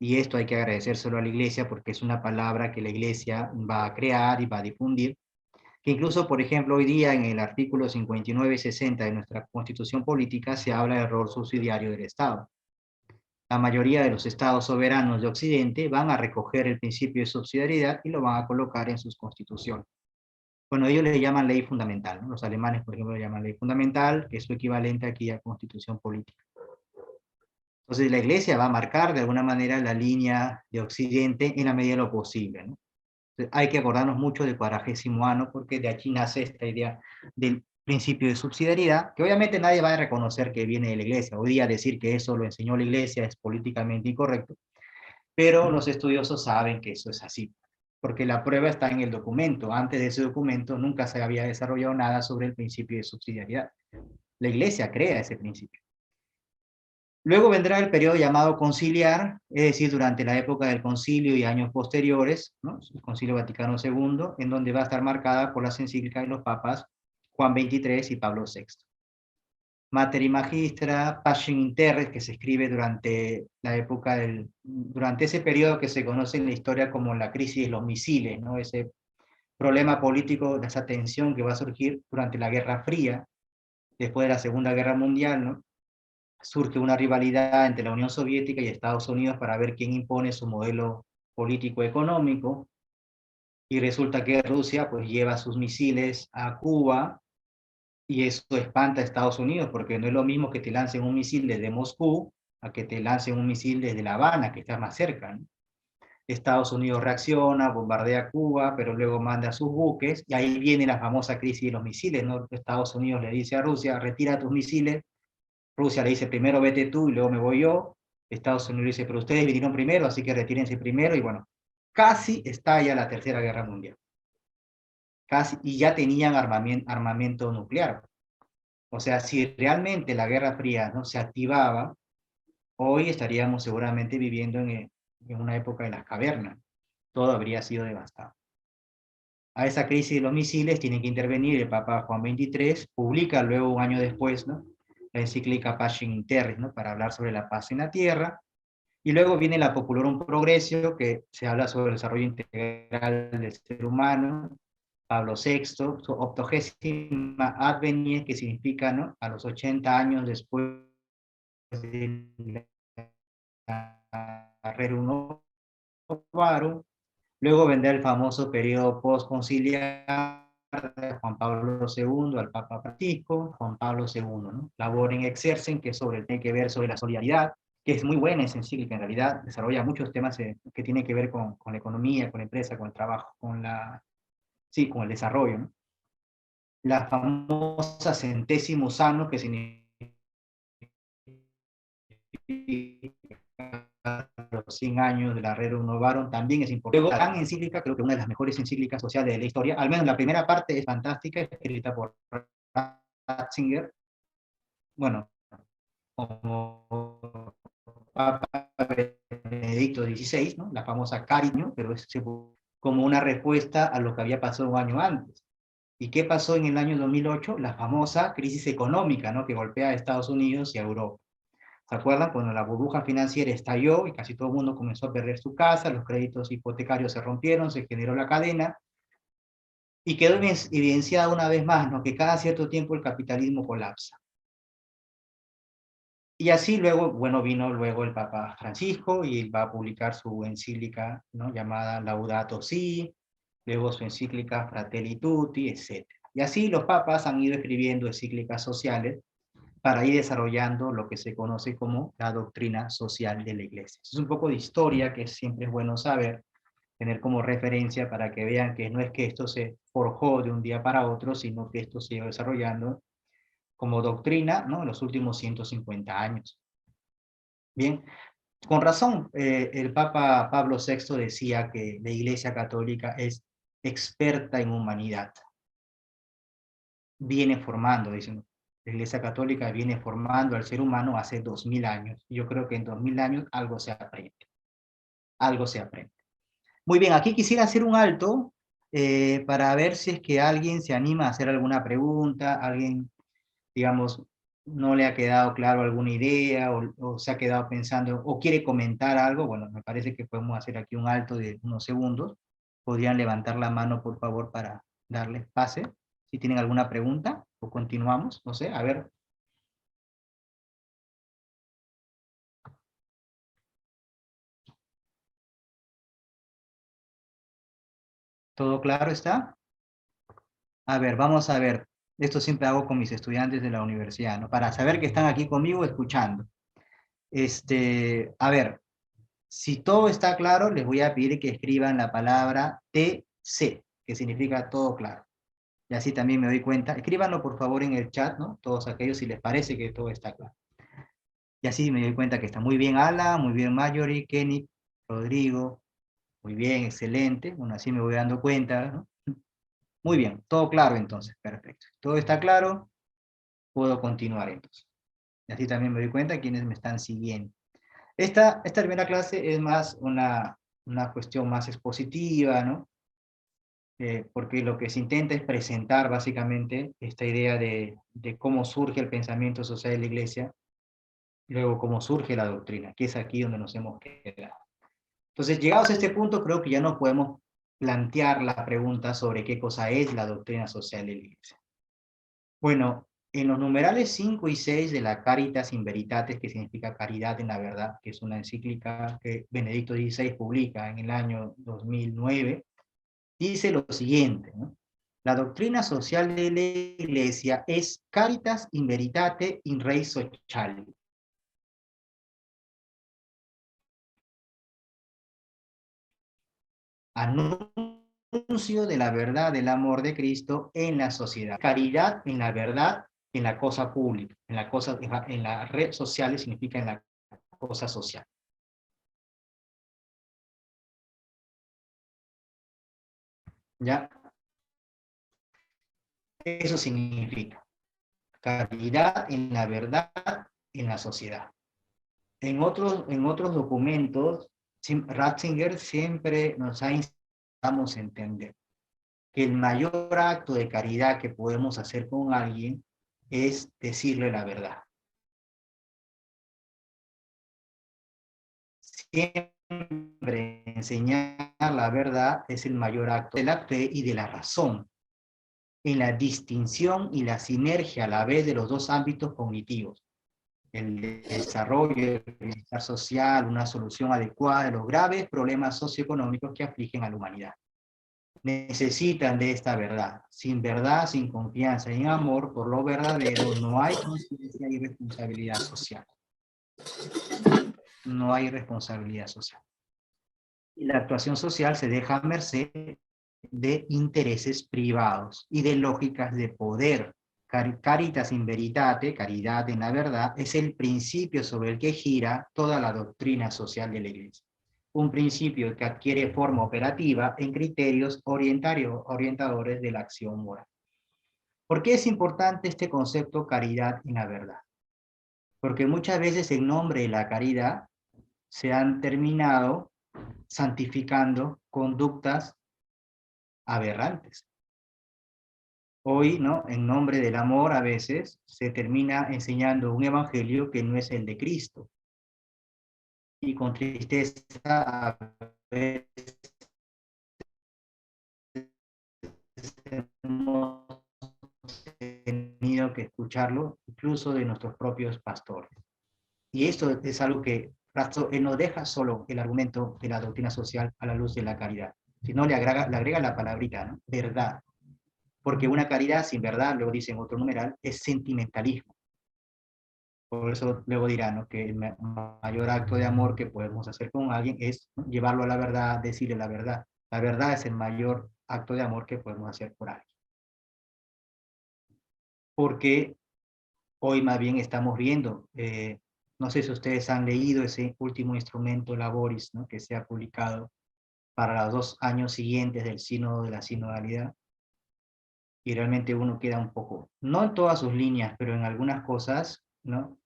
y esto hay que agradecérselo a la Iglesia porque es una palabra que la Iglesia va a crear y va a difundir, que incluso, por ejemplo, hoy día en el artículo 59 y 60 de nuestra Constitución Política se habla del rol subsidiario del Estado. La mayoría de los estados soberanos de Occidente van a recoger el principio de subsidiariedad y lo van a colocar en sus constituciones. Bueno, ellos le llaman ley fundamental, ¿no? Los alemanes, por ejemplo, le llaman ley fundamental, que es su equivalente aquí a Constitución Política. Entonces la Iglesia va a marcar de alguna manera la línea de Occidente en la medida de lo posible, ¿no? Entonces, hay que acordarnos mucho del cuadragésimo año, porque de aquí nace esta idea del principio de subsidiariedad, que obviamente nadie va a reconocer que viene de la Iglesia. Hoy día decir que eso lo enseñó la Iglesia es políticamente incorrecto, pero los estudiosos saben que eso es así, porque la prueba está en el documento. Antes de ese documento nunca se había desarrollado nada sobre el principio de subsidiariedad. La Iglesia crea ese principio. Luego vendrá el periodo llamado conciliar, es decir, durante la época del concilio y años posteriores, ¿no? El Concilio Vaticano II, en donde va a estar marcada por las encíclicas de los papas Juan XXIII y Pablo VI. Mater y Magistra, Pacem in Terris, que se escribe durante la época durante ese periodo que se conoce en la historia como la crisis de los misiles, ¿no? Ese problema político, esa tensión que va a surgir durante la Guerra Fría, después de la Segunda Guerra Mundial, ¿no? Surge una rivalidad entre la Unión Soviética y Estados Unidos para ver quién impone su modelo político-económico, y resulta que Rusia pues lleva sus misiles a Cuba, y eso espanta a Estados Unidos, porque no es lo mismo que te lancen un misil desde Moscú a que te lancen un misil desde La Habana, que está más cerca, ¿no? Estados Unidos reacciona, bombardea Cuba, pero luego manda sus buques, y ahí viene la famosa crisis de los misiles, ¿no? Estados Unidos le dice a Rusia, retira tus misiles. Rusia le dice, primero vete tú y luego me voy yo. Estados Unidos dice, pero ustedes vinieron primero, así que retírense primero. Y bueno, casi estalla la Tercera Guerra Mundial. Casi, y ya tenían armamento nuclear. O sea, si realmente la Guerra Fría no se activaba, hoy estaríamos seguramente viviendo en una época de las cavernas. Todo habría sido devastado. A esa crisis de los misiles tiene que intervenir el Papa Juan XXIII, publica luego un año después, ¿no?, la encíclica Pacem in Terris, ¿no?, para hablar sobre la paz en la tierra, y luego viene la Populorum Progressio, que se habla sobre el desarrollo integral del ser humano, Pablo VI, su octogésima advenies, que significa, ¿no?, a los 80 años después de la Rerum Novarum. Luego vendrá el famoso periodo postconciliar de Juan Pablo II al Papa Francisco, Juan Pablo II, ¿no? Laborem Exercens, que tiene que ver sobre la solidaridad, que es muy buena esa encíclica, en realidad desarrolla muchos temas que tienen que ver con la economía, con la empresa, con el trabajo, con el desarrollo, ¿no? La famosa Centesimus Annus, que significa los 100 años de la Rerum Novarum, también es importante. Luego, la gran encíclica, creo que una de las mejores encíclicas sociales de la historia, al menos la primera parte es fantástica, escrita por Ratzinger, bueno, como Papa Benedicto XVI, ¿no?, la famosa Cariño, pero es como una respuesta a lo que había pasado un año antes. ¿Y qué pasó en el año 2008? La famosa crisis económica, ¿no?, que golpea a Estados Unidos y a Europa. ¿Se acuerdan? Cuando la burbuja financiera estalló y casi todo el mundo comenzó a perder su casa, los créditos hipotecarios se rompieron, se generó la cadena, y quedó evidenciada una vez más, ¿no?, que cada cierto tiempo el capitalismo colapsa. Y así luego, bueno, vino luego el Papa Francisco y va a publicar su encíclica, ¿no?, llamada Laudato Si, luego su encíclica Fratelli Tutti, etc. Y así los papas han ido escribiendo encíclicas sociales para ir desarrollando lo que se conoce como la doctrina social de la Iglesia. Es un poco de historia que siempre es bueno saber, tener como referencia para que vean que no es que esto se forjó de un día para otro, sino que esto se iba desarrollando como doctrina, ¿no?, en los últimos 150 años. Bien, con razón, el Papa Pablo VI decía que la Iglesia Católica es experta en humanidad. Viene formando, dicen, la Iglesia Católica viene formando al ser humano hace 2000 años. Yo creo que en 2000 años algo se aprende. Algo se aprende. Muy bien, aquí quisiera hacer un alto para ver si es que alguien se anima a hacer alguna pregunta, alguien, digamos, no le ha quedado claro alguna idea o se ha quedado pensando o quiere comentar algo. Bueno, me parece que podemos hacer aquí un alto de unos segundos. Podrían levantar la mano, por favor, para darles pase. Si tienen alguna pregunta o continuamos, no sé, a ver. ¿Todo claro está? A ver, vamos a ver. Esto siempre hago con mis estudiantes de la universidad, ¿no?, para saber que están aquí conmigo escuchando. A ver, si todo está claro, les voy a pedir que escriban la palabra TC, que significa todo claro. Y así también me doy cuenta. Escríbanlo por favor en el chat, ¿no? Todos aquellos si les parece que todo está claro. Y así me doy cuenta que está muy bien Ala, muy bien Marjorie, Kenny, Rodrigo, muy bien, excelente. Bueno, así me voy dando cuenta, ¿no? Muy bien, todo claro entonces, perfecto. Todo está claro, puedo continuar entonces. Y así también me doy cuenta quienes me están siguiendo. Esta primera clase es más una cuestión más expositiva, ¿no? Porque lo que se intenta es presentar básicamente esta idea de cómo surge el pensamiento social de la Iglesia, y luego cómo surge la doctrina, que es aquí donde nos hemos quedado. Entonces, llegados a este punto, creo que ya no podemos plantear la pregunta sobre qué cosa es la doctrina social de la Iglesia. Bueno, en los numerales 5 y 6 de la Caritas in Veritatis, que significa caridad en la verdad, que es una encíclica que Benedicto XVI publica en el año 2009, dice lo siguiente, ¿no? La doctrina social de la Iglesia es Caritas in Veritate in Rei Sociali. Anuncio de la verdad del amor de Cristo en la sociedad. Caridad en la verdad, en la cosa pública, en las redes sociales significa en la cosa social. ¿Ya? Eso significa caridad en la verdad, en la sociedad. En otros documentos, Ratzinger siempre nos ha intentado entender que el mayor acto de caridad que podemos hacer con alguien es decirle la verdad. Siempre enseñar la verdad es el mayor acto de la fe y de la razón, en la distinción y la sinergia a la vez de los dos ámbitos cognitivos, el desarrollo, el bienestar social, una solución adecuada de los graves problemas socioeconómicos que afligen a la humanidad. Necesitan de esta verdad. Sin verdad, sin confianza y en amor por lo verdadero, no hay conciencia y responsabilidad social. No hay responsabilidad social. Y la actuación social se deja a merced de intereses privados y de lógicas de poder. Caritas in veritate, caridad en la verdad, es el principio sobre el que gira toda la doctrina social de la Iglesia. Un principio que adquiere forma operativa en criterios orientadores de la acción moral. ¿Por qué es importante este concepto caridad en la verdad? Porque muchas veces en nombre de la caridad se han terminado santificando conductas aberrantes. Hoy, ¿no? En nombre del amor, a veces se termina enseñando un evangelio que no es el de Cristo. Y con tristeza, a veces hemos tenido que escucharlo, incluso de nuestros propios pastores. Y esto es algo que no deja solo el argumento de la doctrina social a la luz de la caridad, sino le agrega la palabrita, ¿no? Verdad. Porque una caridad sin verdad, luego dice en otro numeral, es sentimentalismo. Por eso luego dirá, ¿no? Que el mayor acto de amor que podemos hacer con alguien es, ¿no?, llevarlo a la verdad, decirle la verdad. La verdad es el mayor acto de amor que podemos hacer por alguien. Porque hoy más bien estamos viendo, no sé si ustedes han leído ese último instrumento Laboris, ¿no?, que se ha publicado para los 2 años siguientes del sínodo de la sinodalidad. Y realmente uno queda un poco, no en todas sus líneas, pero en algunas cosas, ¿no?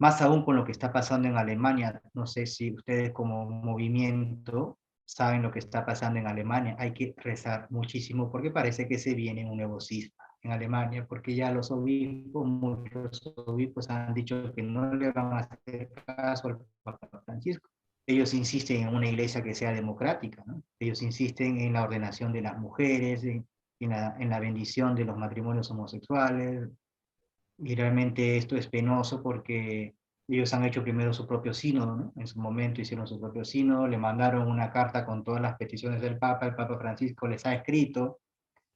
Más aún con lo que está pasando en Alemania. No sé si ustedes como movimiento saben lo que está pasando en Alemania. Hay que rezar muchísimo porque parece que se viene un nuevo cisma en Alemania, porque ya los obispos, muchos obispos han dicho que no le van a hacer caso al Papa Francisco. Ellos insisten en una iglesia que sea democrática, ¿no? Ellos insisten en la ordenación de las mujeres, en la bendición de los matrimonios homosexuales, y realmente esto es penoso porque ellos han hecho primero su propio sínodo, ¿no? En su momento hicieron su propio sínodo, le mandaron una carta con todas las peticiones del Papa, el Papa Francisco les ha escrito,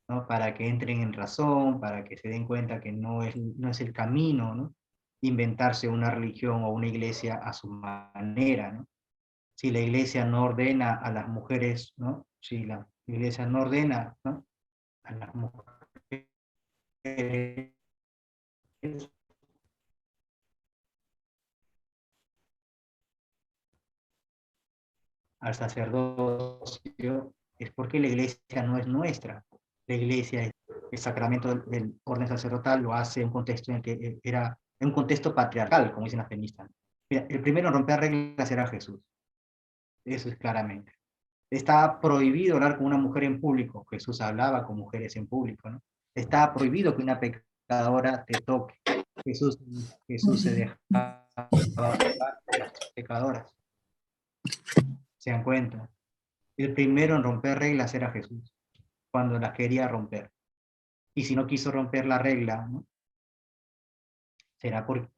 ¿no?, para que entren en razón, para que se den cuenta que no es el camino, ¿no?, inventarse una religión o una iglesia a su manera, ¿no? Si la iglesia no ordena a las mujeres, ¿no? Si la iglesia no ordena, ¿no?, a las mujeres al sacerdocio, es porque la iglesia no es nuestra. La iglesia, el sacramento del orden sacerdotal lo hace en un contexto en el que era en un contexto patriarcal, como dicen las feministas. Mira, el primero en romper reglas era Jesús. Eso es claramente. Estaba prohibido hablar con una mujer en público. Jesús hablaba con mujeres en público, ¿no? Estaba prohibido que una pecadora te toque. Jesús se dejaba tocar por las pecadoras. ¿Se dan cuenta? El primero en romper reglas era Jesús, cuando las quería romper. Y si no quiso romper la regla, ¿no?, será por,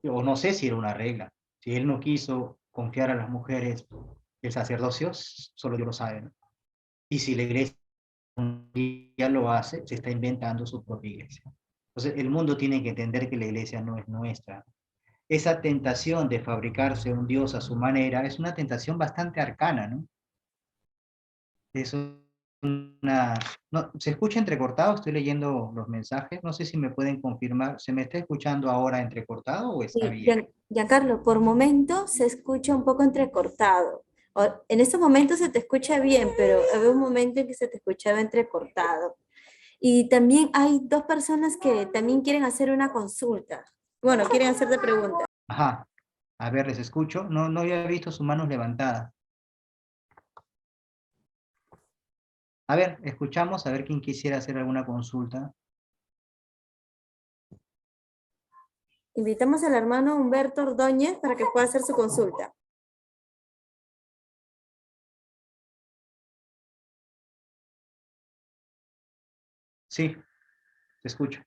o no sé si era una regla. Si él no quiso confiar a las mujeres el sacerdocio, solo Dios lo sabe, ¿no? Y si la iglesia un día lo hace, se está inventando su propia iglesia. Entonces, el mundo tiene que entender que la iglesia no es nuestra. Esa tentación de fabricarse un Dios a su manera es una tentación bastante arcana, ¿no? Es una... No, ¿se escucha entrecortado? Estoy leyendo los mensajes. No sé si me pueden confirmar. ¿Se me está escuchando ahora entrecortado o está
Sí,
bien?
Giancarlo, por momento se escucha un poco entrecortado. En estos momentos se te escucha bien, pero había un momento en que se te escuchaba entrecortado. Y también hay dos personas que también quieren hacer una consulta. Bueno, quieren hacerte preguntas.
Ajá. A ver, les escucho. No, no había visto sus manos levantadas. A ver, escuchamos, a ver quién quisiera hacer alguna consulta.
Invitamos al hermano Humberto Ordóñez para que pueda hacer su consulta.
Sí, te escucho.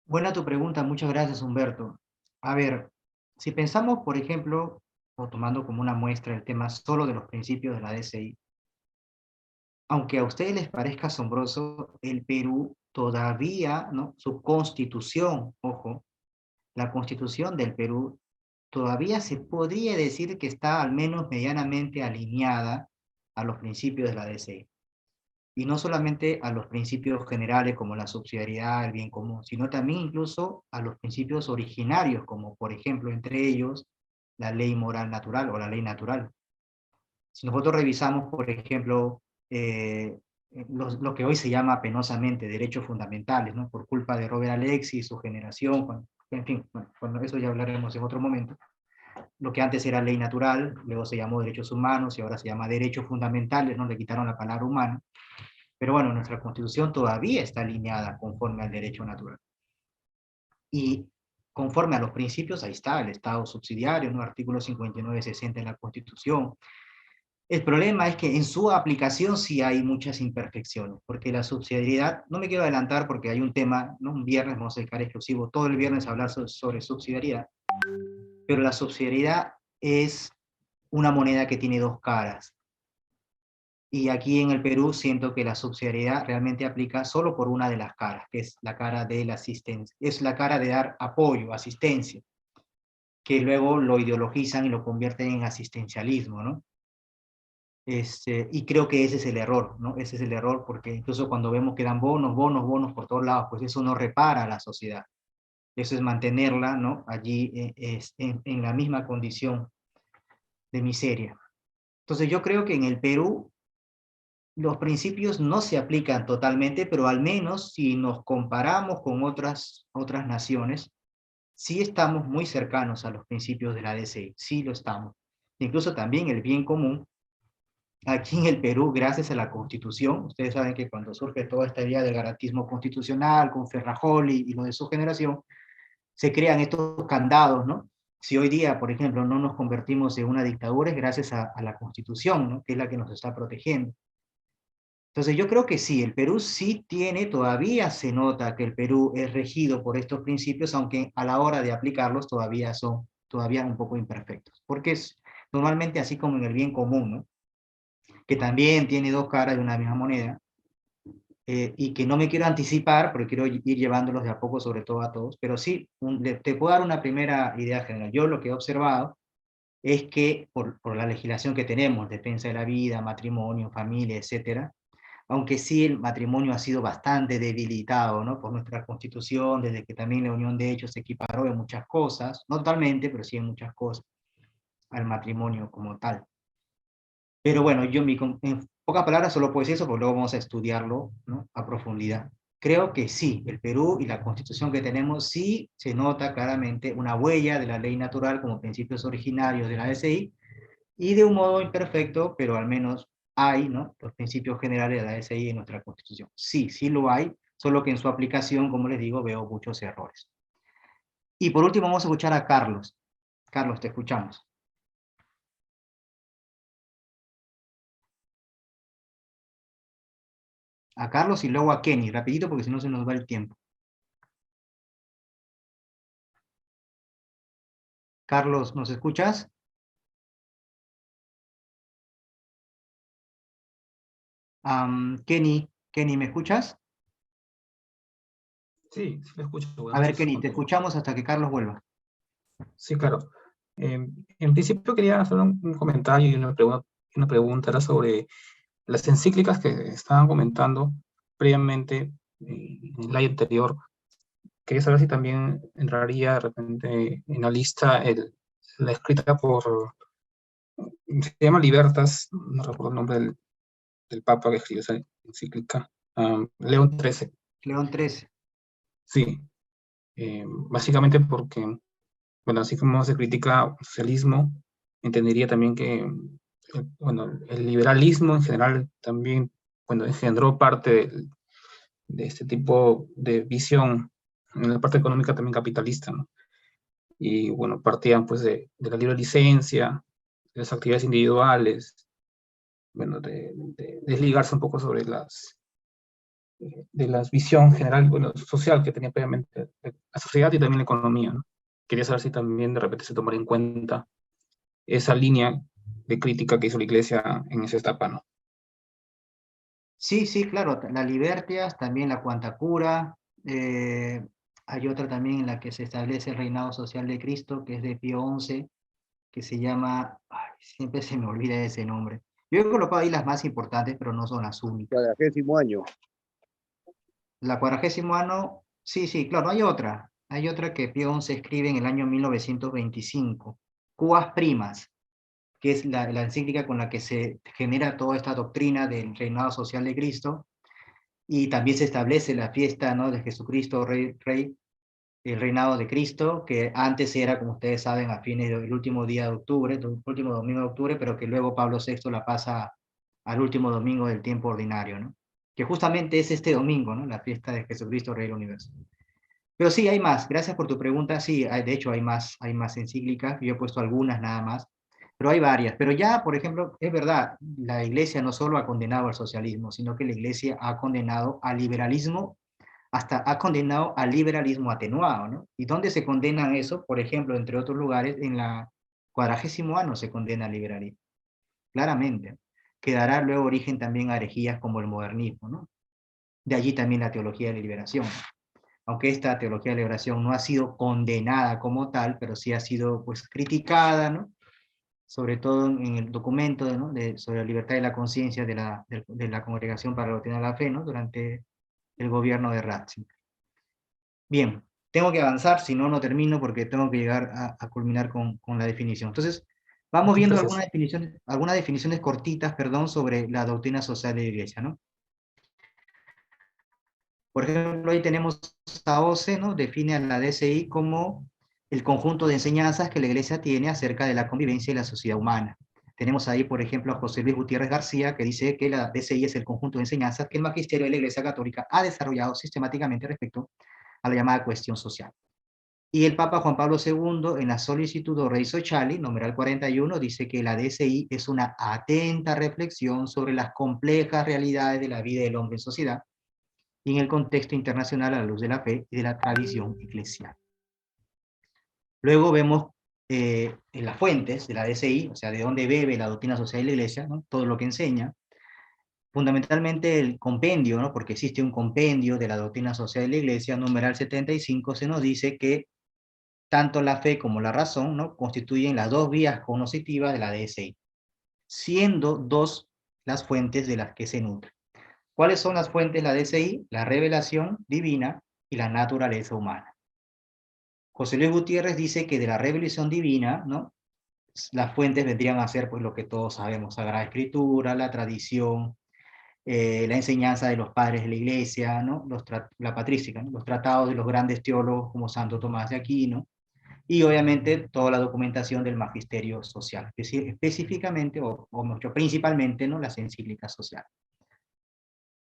Buena tu pregunta, muchas gracias, Humberto. A ver, si pensamos, por ejemplo, o tomando como una muestra el tema solo de los principios de la DCI, aunque a ustedes les parezca asombroso, el Perú todavía, ¿no? Su constitución, ojo, la constitución del Perú todavía se podría decir que está al menos medianamente alineada a los principios de la DCI. Y no solamente a los principios generales como la subsidiariedad, el bien común, sino también incluso a los principios originarios, como por ejemplo entre ellos la ley moral natural o la ley natural. Si nosotros revisamos, por ejemplo, lo que hoy se llama penosamente derechos fundamentales, ¿no? Por culpa de Robert Alexis, su generación, en fin, bueno, eso ya hablaremos en otro momento. Lo que antes era ley natural, luego se llamó derechos humanos y ahora se llama derechos fundamentales, ¿no? Le quitaron la palabra humano. Pero bueno, nuestra Constitución todavía está alineada conforme al derecho natural. Y conforme a los principios, ahí está el Estado subsidiario, ¿no? Artículo 59-60 en la Constitución. El problema es que en su aplicación sí hay muchas imperfecciones, porque la subsidiariedad, no me quiero adelantar porque hay un tema, ¿no? Un viernes vamos a dedicar exclusivo todo el viernes a hablar sobre subsidiariedad, pero la subsidiariedad es una moneda que tiene dos caras. Y aquí en el Perú siento que la subsidiariedad realmente aplica solo por una de las caras, que es la cara de la asistencia, es la cara de dar apoyo, asistencia, que luego lo ideologizan y lo convierten en asistencialismo, ¿no? Y creo que ese es el error, ¿no? Ese es el error porque incluso cuando vemos que dan bonos, bonos, bonos por todos lados, pues eso no repara a la sociedad. Eso es mantenerla, ¿no? Allí en la misma condición de miseria. Entonces yo creo que en el Perú los principios no se aplican totalmente, pero al menos si nos comparamos con otras naciones, sí estamos muy cercanos a los principios de la DCI, sí lo estamos. Incluso también el bien común, aquí en el Perú, gracias a la Constitución, ustedes saben que cuando surge toda esta idea del garantismo constitucional, con Ferrajol y lo de su generación, se crean estos candados, ¿no? Si hoy día, por ejemplo, no nos convertimos en una dictadura es gracias a la Constitución, ¿no? Que es la que nos está protegiendo. Entonces yo creo que sí, el Perú sí tiene, todavía se nota que el Perú es regido por estos principios, aunque a la hora de aplicarlos todavía son todavía un poco imperfectos. Porque es normalmente así como en el bien común, ¿no? Que también tiene dos caras de una misma moneda, y que no me quiero anticipar, porque quiero ir llevándolos de a poco, sobre todo a todos, pero sí, te puedo dar una primera idea general. Yo lo que he observado es que por la legislación que tenemos, defensa de la vida, matrimonio, familia, etcétera, aunque sí el matrimonio ha sido bastante debilitado, ¿no? Por nuestra Constitución, desde que también la unión de hechos se equiparó en muchas cosas, no totalmente, pero sí en muchas cosas, al matrimonio como tal. Pero bueno, en pocas palabras solo puedo decir eso, porque luego vamos a estudiarlo, ¿no? A profundidad. Creo que sí, el Perú y la Constitución que tenemos sí se nota claramente una huella de la ley natural como principios originarios de la DCI, y de un modo imperfecto, pero al menos hay, ¿no? Los principios generales de la SI en nuestra Constitución. Sí, sí lo hay, solo que en su aplicación, como les digo, veo muchos errores. Y por último vamos a escuchar a Carlos. Carlos, te escuchamos. A Carlos y luego a Kenny, rapidito porque si no se nos va el tiempo. Carlos, ¿nos escuchas? Kenny, ¿me escuchas?
Sí, sí lo escucho.
A
Buenas
ver,
noches
Kenny,
con
te
todos.
escuchamos hasta que Carlos vuelva.
Sí, claro. En principio quería hacer un comentario y una pregunta era sobre las encíclicas que estaban comentando previamente en el slide anterior. Quería saber si también entraría de repente en la lista la escrita se llama Libertas, no recuerdo el nombre del Papa que escribió esa encíclica, León XIII.
León 13.
Sí, básicamente porque, bueno, así como se critica el socialismo, entendería también que, bueno, el liberalismo en general también, bueno, engendró parte de este tipo de visión en la parte económica también capitalista, ¿no? Y bueno, partían pues de la libre licencia, de las actividades individuales, bueno, de desligarse un poco sobre de la visión general, bueno, social que tenía previamente la sociedad y también la economía, ¿no? Quería saber si también de repente se tomaría en cuenta esa línea de crítica que hizo la Iglesia en esa etapa, ¿no?
Sí, sí, claro, la Libertias, también la Cuanta Cura, hay otra también en la que se establece el reinado social de Cristo, que es de Pío XI, que se llama, ay, siempre se me olvida ese nombre. Yo he colocado ahí las más importantes, pero no son las únicas.
40º año.
La 40º año, sí, sí, claro, hay otra que Pío XI escribe en el año 1925, Cuas Primas, que es la encíclica con la que se genera toda esta doctrina del reinado social de Cristo, y también se establece la fiesta, ¿no?, de Jesucristo, Rey, el reinado de Cristo, que antes era, como ustedes saben, a fines del último día de octubre, el último domingo de octubre, pero que luego Pablo VI la pasa al último domingo del tiempo ordinario, ¿no? Que justamente es este domingo, ¿no?, la fiesta de Jesucristo, Rey del Universo. Pero sí, hay más. Gracias por tu pregunta. Sí, de hecho hay más encíclicas. Yo he puesto algunas nada más, pero hay varias. Pero ya, por ejemplo, es verdad, la Iglesia no solo ha condenado al socialismo, sino que la Iglesia ha condenado al liberalismo, hasta ha condenado al liberalismo atenuado, ¿no? ¿Y dónde se condena eso? Por ejemplo, entre otros lugares, en la 40º año se condena al liberalismo, claramente. Que dará luego origen también a herejías como el modernismo, ¿no? De allí también la teología de la liberación. Aunque esta teología de la liberación no ha sido condenada como tal, pero sí ha sido, pues, criticada, ¿no?, sobre todo en el documento, ¿no?, sobre la libertad de la conciencia de la Congregación para la Doctrina de la Fe, ¿no?, durante el gobierno de Ratzinger. Bien, tengo que avanzar, si no, no termino porque tengo que llegar a culminar con la definición. Entonces, vamos
Muchas
viendo
gracias.
algunas definiciones cortitas, perdón, sobre la doctrina social de la Iglesia, ¿no? Por ejemplo, ahí tenemos a OCE, ¿no? Define a la DCI como el conjunto de enseñanzas que la Iglesia tiene acerca de la convivencia y la sociedad humana. Tenemos ahí, por ejemplo, a José Luis Gutiérrez García, que dice que la DCI es el conjunto de enseñanzas que el magisterio de la Iglesia Católica ha desarrollado sistemáticamente respecto a la llamada cuestión social. Y el Papa Juan Pablo II, en la Solicitud Rei Sociali, numeral 41, dice que la DCI es una atenta reflexión sobre las complejas realidades de la vida del hombre en sociedad, y en el contexto internacional a la luz de la fe y de la tradición eclesial. Luego vemos en las fuentes de la DCI, o sea, de dónde bebe la doctrina social de la Iglesia, ¿no?, todo lo que enseña, fundamentalmente el compendio, ¿no?, porque existe un compendio de la doctrina social de la Iglesia, numeral 75, se nos dice que tanto la fe como la razón, ¿no?, constituyen las dos vías cognoscitivas de la DCI, siendo dos las fuentes de las que se nutre. ¿Cuáles son las fuentes de la DCI? La revelación divina y la naturaleza humana. José Luis Gutiérrez dice que de la revelación divina, ¿no?, las fuentes vendrían a ser, pues, lo que todos sabemos: Sagrada Escritura, la tradición, la enseñanza de los padres de la Iglesia, ¿no?, la patrística, ¿no?, los tratados de los grandes teólogos como Santo Tomás de Aquino, y obviamente toda la documentación del magisterio social, es decir, específicamente, o mucho, principalmente, ¿no?, las encíclicas sociales.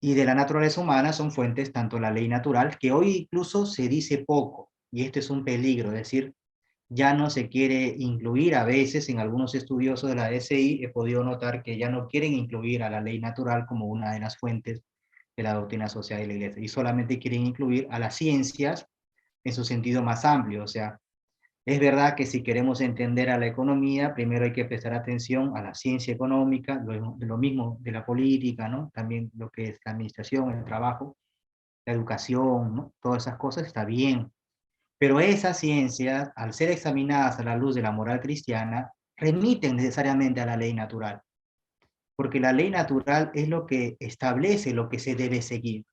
Y de la naturaleza humana son fuentes tanto la ley natural, que hoy incluso se dice poco, y este es un peligro, es decir, ya no se quiere incluir a veces en algunos estudiosos de la DCI, he podido notar que ya no quieren incluir a la ley natural como una de las fuentes de la doctrina social de la Iglesia, y solamente quieren incluir a las ciencias en su sentido más amplio. O sea, es verdad que si queremos entender a la economía, primero hay que prestar atención a la ciencia económica, lo mismo de la política, ¿no?, también lo que es la administración, el trabajo, la educación, ¿no?, todas esas cosas está bien. Pero esas ciencias, al ser examinadas a la luz de la moral cristiana, remiten necesariamente a la ley natural, porque la ley natural es lo que establece lo que se debe seguir.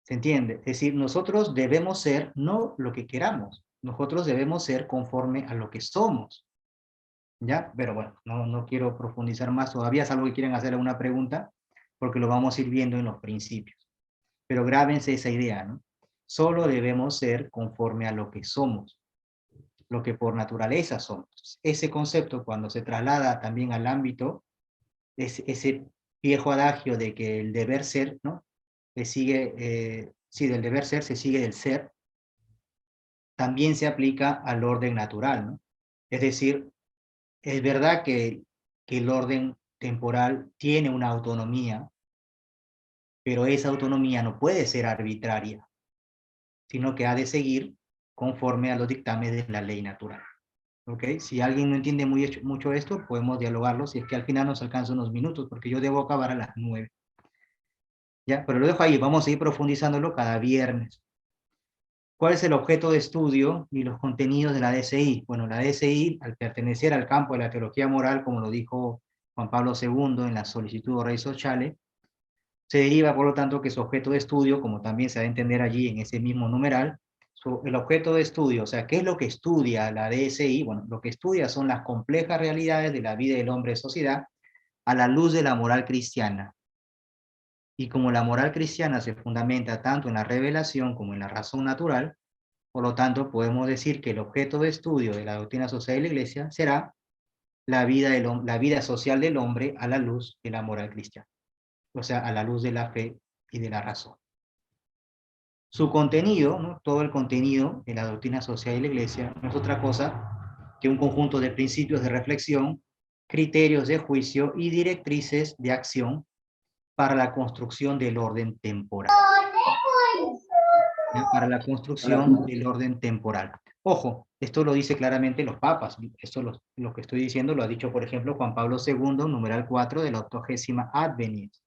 ¿Se entiende? Es decir, nosotros debemos ser no lo que queramos, nosotros debemos ser conforme a lo que somos, ¿ya? Pero bueno, no quiero profundizar más todavía, salvo que quieran hacer alguna pregunta, porque lo vamos a ir viendo en los principios. Pero grábense esa idea, ¿no? Solo debemos ser conforme a lo que somos, lo que por naturaleza somos. Ese concepto, cuando se traslada también al ámbito, ese viejo adagio de que el deber ser, ¿no?, sí, del deber ser se sigue del ser, también se aplica al orden natural, ¿no? Es decir, es verdad que el orden temporal tiene una autonomía, pero esa autonomía no puede ser arbitraria, sino que ha de seguir conforme a los dictámenes de la ley natural. ¿Ok? Si alguien no entiende mucho esto, podemos dialogarlo, si es que al final nos alcanza unos minutos, porque yo debo acabar a las 9. ¿Ya? Pero lo dejo ahí, vamos a ir profundizándolo cada viernes. ¿Cuál es el objeto de estudio y los contenidos de la DSI? Bueno, la DSI, al pertenecer al campo de la teología moral, como lo dijo Juan Pablo II en la solicitud de Rey Sociale, se deriva, por lo tanto, que su objeto de estudio, como también se va a entender allí en ese mismo numeral, el objeto de estudio, o sea, ¿qué es lo que estudia la DSI? Bueno, lo que estudia son las complejas realidades de la vida del hombre en sociedad a la luz de la moral cristiana. Y como la moral cristiana se fundamenta tanto en la revelación como en la razón natural, por lo tanto, podemos decir que el objeto de estudio de la doctrina social de la Iglesia será la vida social del hombre a la luz de la moral cristiana, o sea, a la luz de la fe y de la razón. Su contenido, ¿no? Todo el contenido de la doctrina social de la Iglesia no es otra cosa que un conjunto de principios de reflexión, criterios de juicio y directrices de acción para la construcción del orden temporal. Para la construcción del orden temporal. Ojo, esto lo dice claramente los papas. Esto lo que estoy diciendo lo ha dicho, por ejemplo, Juan Pablo II, numeral 4 de la 80ª Adveniz.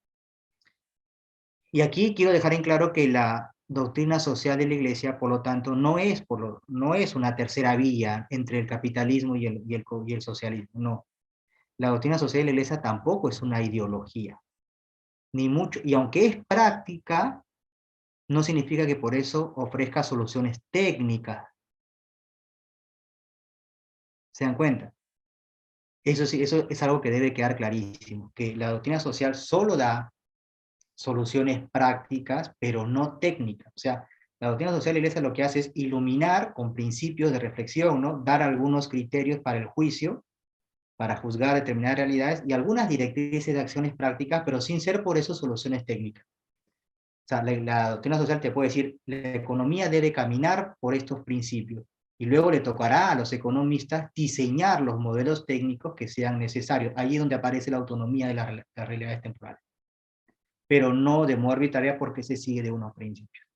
Y aquí quiero dejar en claro que la doctrina social de la Iglesia, por lo tanto, no es una tercera vía entre el capitalismo y el socialismo. No. La doctrina social de la Iglesia tampoco es una ideología. Ni mucho, y aunque es práctica, no significa que por eso ofrezca soluciones técnicas. ¿Se dan cuenta? Eso sí, eso es algo que debe quedar clarísimo, que la doctrina social solo da soluciones prácticas, pero no técnicas. O sea, la doctrina social de la Iglesia lo que hace es iluminar con principios de reflexión, ¿no? Dar algunos criterios para el juicio, para juzgar determinadas realidades y algunas directrices de acciones prácticas, pero sin ser por eso soluciones técnicas. O sea, la doctrina social te puede decir, la economía debe caminar por estos principios. Y luego le tocará a los economistas diseñar los modelos técnicos que sean necesarios. Allí es donde aparece la autonomía de las realidades temporales. Pero no de modo arbitraria porque se sigue de unos principios.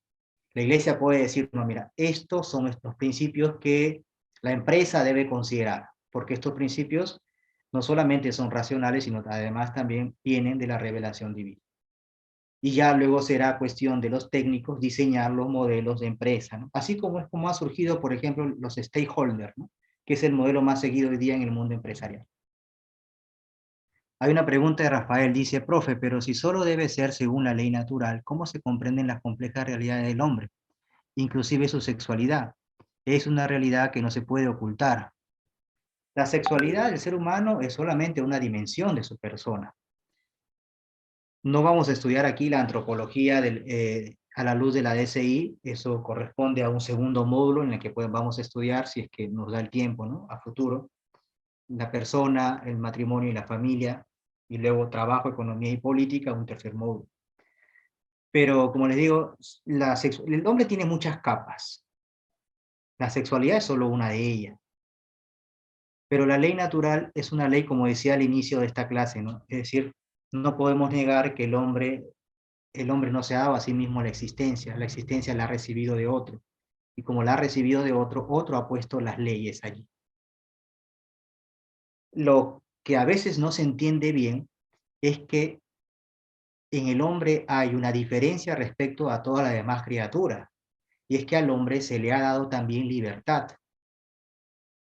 La Iglesia puede decir, no, mira, estos son estos principios que la empresa debe considerar, porque estos principios no solamente son racionales, sino además también vienen de la revelación divina. Y ya luego será cuestión de los técnicos diseñar los modelos de empresa, ¿no? Así como es como ha surgido, por ejemplo, los stakeholders, ¿no? Que es el modelo más seguido hoy día en el mundo empresarial. Hay una pregunta de Rafael, dice, profe, pero si solo debe ser según la ley natural, ¿cómo se comprenden las complejas realidades del hombre, inclusive su sexualidad? Es una realidad que no se puede ocultar. La sexualidad del ser humano es solamente una dimensión de su persona. No vamos a estudiar aquí la antropología a la luz de la DSI, eso corresponde a un segundo módulo en el que vamos a estudiar, si es que nos da el tiempo, ¿no? A futuro, la persona, el matrimonio y la familia, y luego trabajo, economía y política, un tercer módulo. Pero, como les digo, el hombre tiene muchas capas. La sexualidad es solo una de ellas. Pero la ley natural es una ley, como decía al inicio de esta clase, ¿no? Es decir, no podemos negar que el hombre no se ha dado a sí mismo la existencia la ha recibido de otro. Y como la ha recibido de otro, otro ha puesto las leyes allí. Lo que a veces no se entiende bien es que en el hombre hay una diferencia respecto a todas las demás criaturas. Y es que al hombre se le ha dado también libertad.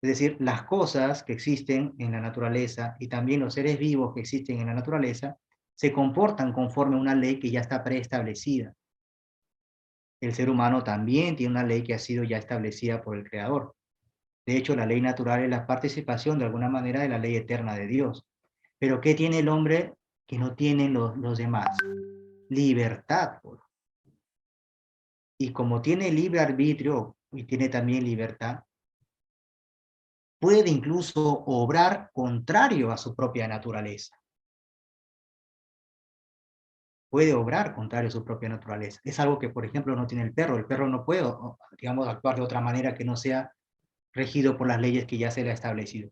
Es decir, las cosas que existen en la naturaleza y también los seres vivos que existen en la naturaleza se comportan conforme a una ley que ya está preestablecida. El ser humano también tiene una ley que ha sido ya establecida por el Creador. De hecho, la ley natural es la participación de alguna manera de la ley eterna de Dios. Pero ¿qué tiene el hombre que no tienen los demás? Libertad. Y como tiene libre arbitrio y tiene también libertad, puede incluso obrar contrario a su propia naturaleza. Puede obrar contrario a su propia naturaleza. Es algo que, por ejemplo, no tiene el perro. El perro no puede, digamos, actuar de otra manera que no sea regido por las leyes que ya se le ha establecido.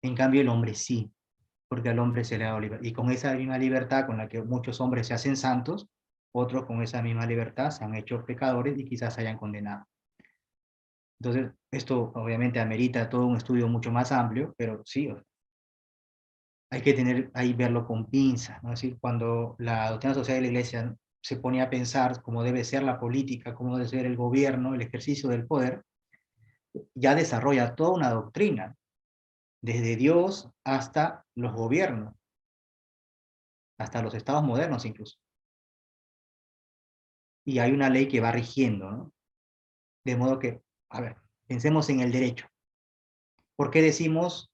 En cambio, el hombre sí. porque al hombre se le ha dado libertad. Y con esa misma libertad con la que muchos hombres se hacen santos, otros con esa misma libertad se han hecho pecadores y quizás se hayan condenado. Entonces, esto obviamente amerita todo un estudio mucho más amplio, pero sí, hay que tener ahí verlo con pinzas, ¿no? Es decir, cuando la doctrina social de la Iglesia se pone a pensar cómo debe ser la política, cómo debe ser el gobierno, el ejercicio del poder, ya desarrolla toda una doctrina, desde Dios hasta los gobiernos, hasta los estados modernos incluso. Y hay una ley que va rigiendo, ¿no? De modo que, a ver, pensemos en el derecho. ¿Por qué decimos,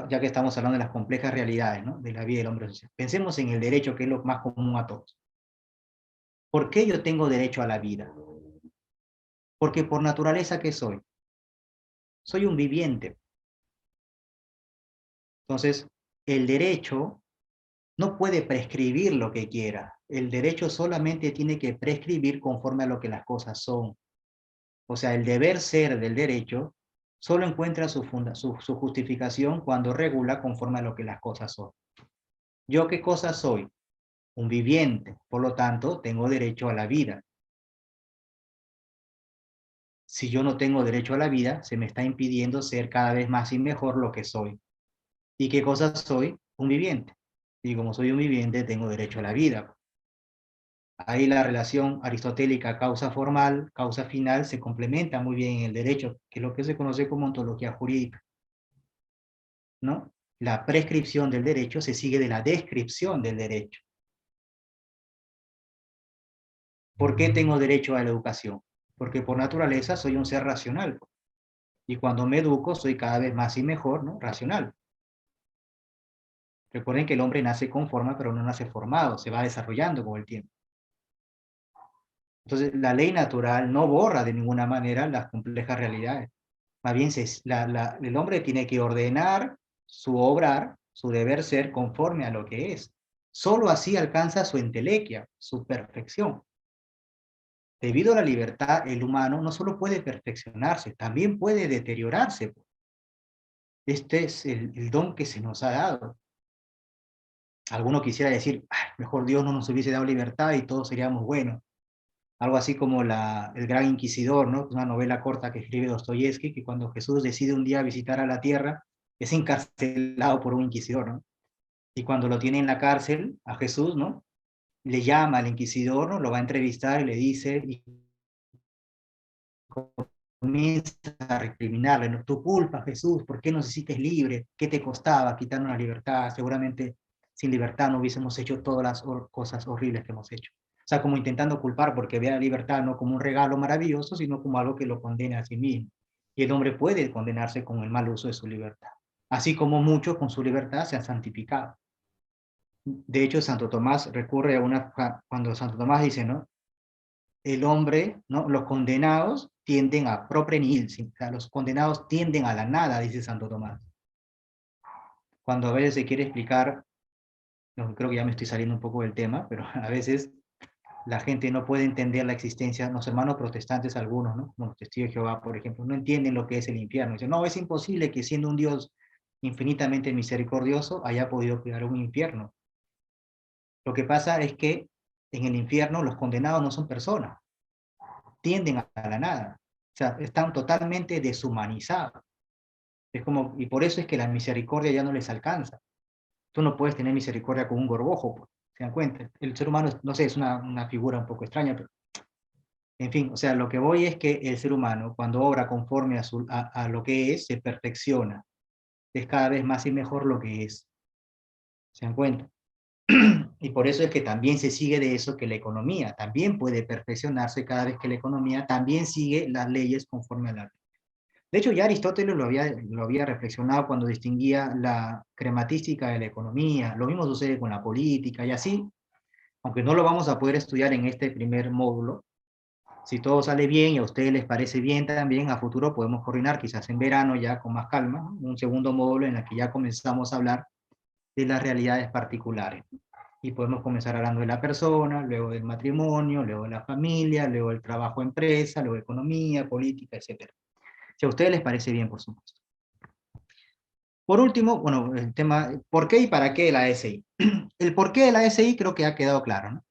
ya que estamos hablando de las complejas realidades, ¿no?, de la vida del hombre social? Pensemos en el derecho, que es lo más común a todos. ¿Por qué yo tengo derecho a la vida? Porque por naturaleza, ¿qué soy? Soy un viviente. Entonces, el derecho no puede prescribir lo que quiera. El derecho solamente tiene que prescribir conforme a lo que las cosas son. O sea, el deber ser del derecho solo encuentra su justificación cuando regula conforme a lo que las cosas son. ¿Yo qué cosa soy? Un viviente, por lo tanto, tengo derecho a la vida. Si yo no tengo derecho a la vida, se me está impidiendo ser cada vez más y mejor lo que soy. ¿Y qué cosa soy? Un viviente. Y como soy un viviente, tengo derecho a la vida. Ahí la relación aristotélica causa formal, causa final, se complementa muy bien en el derecho, que es lo que se conoce como ontología jurídica, ¿no? La prescripción del derecho se sigue de la descripción del derecho. ¿Por qué tengo derecho a la educación? Porque por naturaleza soy un ser racional. Y cuando me educo, soy cada vez más y mejor, ¿no?, racional. Recuerden que el hombre nace con forma, pero no nace formado, se va desarrollando con el tiempo. Entonces, la ley natural no borra de ninguna manera las complejas realidades. Más bien, el hombre tiene que ordenar su obrar, su deber ser, conforme a lo que es. Solo así alcanza su entelequia, su perfección. Debido a la libertad, el humano no solo puede perfeccionarse, también puede deteriorarse. Este es el don que se nos ha dado. Alguno quisiera decir, mejor Dios no nos hubiese dado libertad y todos seríamos buenos. Algo así como El Gran Inquisidor, ¿no?, una novela corta que escribe Dostoyevsky, que cuando Jesús decide un día visitar a la tierra, es encarcelado por un inquisidor, ¿no? Y cuando lo tiene en la cárcel, a Jesús, ¿no?, le llama al inquisidor, ¿no?, lo va a entrevistar y le dice, y comienza a recriminarle, ¿no?, tu culpa, Jesús, ¿por qué nos hiciste libre? ¿Qué te costaba quitarnos la libertad? Seguramente sin libertad no hubiésemos hecho todas las cosas horribles que hemos hecho. O sea, como intentando culpar, porque ve a la libertad no como un regalo maravilloso, sino como algo que lo condena a sí mismo. Y el hombre puede condenarse con el mal uso de su libertad. Así como muchos con su libertad se han santificado. De hecho, Santo Tomás recurre a cuando Santo Tomás dice, ¿no?, el hombre, ¿no?, los condenados tienden a propre nihil, o sea, los condenados tienden a la nada, dice Santo Tomás. Cuando a veces se quiere explicar, no, creo que ya me estoy saliendo un poco del tema, pero a veces la gente no puede entender la existencia, los hermanos protestantes algunos, ¿no?, como los testigos de Jehová, por ejemplo, no entienden lo que es el infierno. Dicen, no, es imposible que siendo un Dios infinitamente misericordioso haya podido crear un infierno. Lo que pasa es que en el infierno los condenados no son personas, tienden a la nada, o sea, están totalmente deshumanizados. Es como, y por eso es que la misericordia ya no les alcanza. Tú no puedes tener misericordia con un gorgojo, pues, ¿se dan cuenta? El ser humano, no sé, es una figura un poco extraña, pero en fin, o sea, lo que voy es que el ser humano, cuando obra conforme a lo que es, se perfecciona. Es cada vez más y mejor lo que es. ¿Se dan cuenta? Y por eso es que también se sigue de eso que la economía también puede perfeccionarse cada vez que la economía también sigue las leyes conforme a la ley. De hecho, ya Aristóteles lo había reflexionado cuando distinguía la crematística de la economía. Lo mismo sucede con la política y así, aunque no lo vamos a poder estudiar en este primer módulo. Si todo sale bien y a ustedes les parece bien también, a futuro podemos coordinar, quizás en verano ya con más calma, ¿no?, un segundo módulo en el que ya comenzamos a hablar de las realidades particulares. Y podemos comenzar hablando de la persona, luego del matrimonio, luego de la familia, luego del trabajo empresa, luego de economía, política, etc. Si a ustedes les parece bien, por supuesto. Por último, bueno, el tema, ¿por qué y para qué la SI? El por qué de la SI creo que ha quedado claro, ¿no?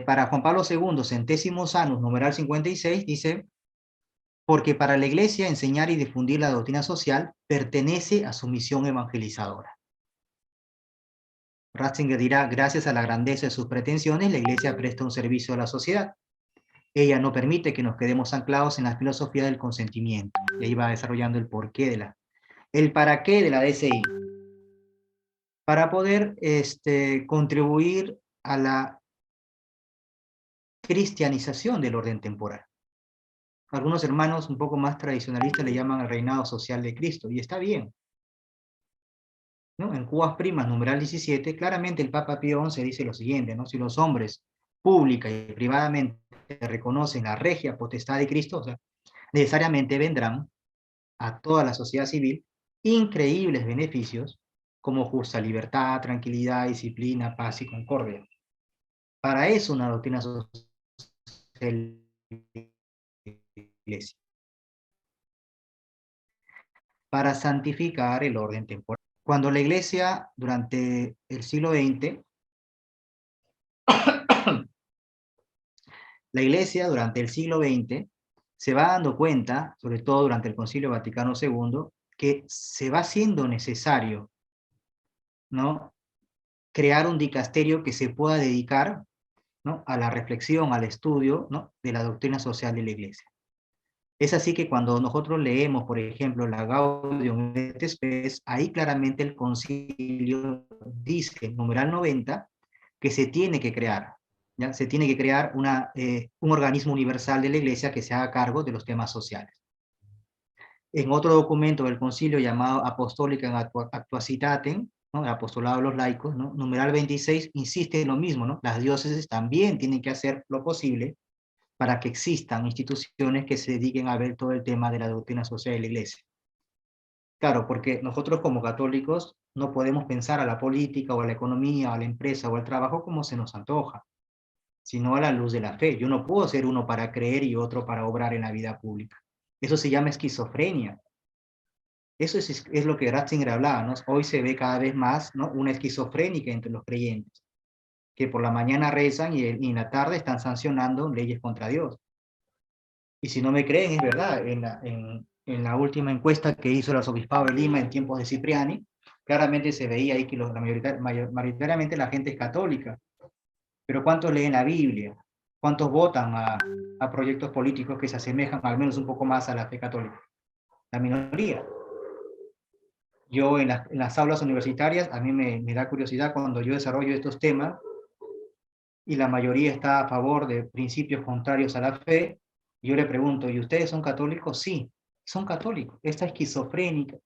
Para Juan Pablo II, Centésimos Annus, numeral 56, dice, porque para la Iglesia enseñar y difundir la doctrina social pertenece a su misión evangelizadora. Ratzinger dirá, gracias a la grandeza de sus pretensiones, la Iglesia presta un servicio a la sociedad. Ella no permite que nos quedemos anclados en la filosofía del consentimiento. Y ahí va desarrollando el porqué de el para qué de la DSI. Para poder contribuir a la cristianización del orden temporal. Algunos hermanos un poco más tradicionalistas le llaman el reinado social de Cristo, y está bien, ¿no? En Cubas Primas, numeral 17, claramente el Papa Pío XI dice lo siguiente, ¿no? Si los hombres pública y privadamente reconocen la regia potestad de Cristo, o sea, necesariamente vendrán a toda la sociedad civil increíbles beneficios como justa libertad, tranquilidad, disciplina, paz y concordia. Para eso una doctrina social de la Iglesia. Para santificar el orden temporal. Cuando la Iglesia, durante el siglo XX, la Iglesia, durante el siglo XX, se va dando cuenta, sobre todo durante el Concilio Vaticano II, que se va haciendo necesario, ¿no?, crear un dicasterio que se pueda dedicar, ¿no?, a la reflexión, al estudio, ¿no?, de la doctrina social de la Iglesia. Es así que cuando nosotros leemos, por ejemplo, la Gaudium et Spes, ahí claramente el concilio dice, numeral 90, que se tiene que crear, ¿ya? Se tiene que crear un organismo universal de la Iglesia que se haga cargo de los temas sociales. En otro documento del concilio llamado Apostólica in Actuacitatem, ¿no?, el apostolado de los laicos, ¿no?, numeral 26, insiste en lo mismo, ¿no? Las diócesis también tienen que hacer lo posible para que existan instituciones que se dediquen a ver todo el tema de la doctrina social de la Iglesia. Claro, porque nosotros como católicos no podemos pensar a la política o a la economía, a la empresa o al trabajo como se nos antoja, sino a la luz de la fe. Yo no puedo ser uno para creer y otro para obrar en la vida pública. Eso se llama esquizofrenia. Eso es lo que Ratzinger hablaba, ¿no? Hoy se ve cada vez más, ¿no?, una esquizofrénica entre los creyentes, que por la mañana rezan y en la tarde están sancionando leyes contra Dios. Y si no me creen, es verdad, en la última encuesta que hizo el Arzobispado de Lima en tiempos de Cipriani, claramente se veía ahí que mayoritariamente la gente es católica. Pero ¿cuántos leen la Biblia? ¿Cuántos votan a proyectos políticos que se asemejan al menos un poco más a la fe católica? La minoría. Yo en las aulas universitarias, a mí me da curiosidad cuando yo desarrollo estos temas, y la mayoría está a favor de principios contrarios a la fe, yo le pregunto, ¿y ustedes son católicos? Sí, son católicos. Esta esquizofrénica.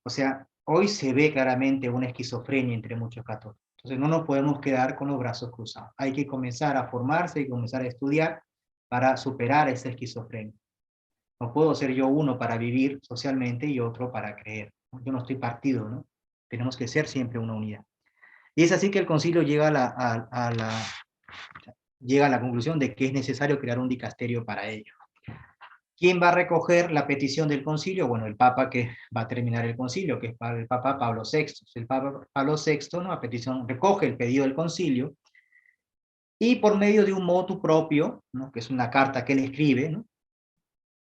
O sea, hoy se ve claramente una esquizofrenia entre muchos católicos. Entonces no nos podemos quedar con los brazos cruzados. Hay que comenzar a formarse y comenzar a estudiar para superar esa esquizofrenia. No puedo ser yo uno para vivir socialmente y otro para creer. Yo no estoy partido, ¿no? Tenemos que ser siempre una unidad. Y es así que el concilio llega llega a la conclusión de que es necesario crear un dicasterio para ello. ¿Quién va a recoger la petición del concilio? Bueno, el Papa que va a terminar el concilio, que es el Papa Pablo VI. El Papa Pablo VI, ¿no?, a petición, recoge el pedido del concilio y por medio de un motu propio, ¿no?, que es una carta que él escribe, ¿no?,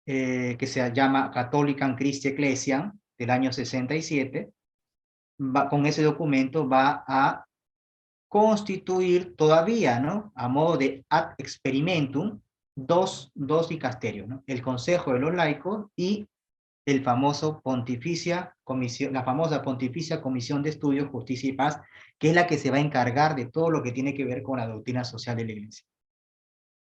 que se llama Catholicam Christi Ecclesiam, del año 67, con ese documento va a constituir todavía, ¿no?, a modo de ad experimentum, dos dicasterios, ¿no?, el Consejo de los Laicos y el famoso la famosa Pontificia Comisión de Estudios, Justicia y Paz, que es la que se va a encargar de todo lo que tiene que ver con la doctrina social de la Iglesia.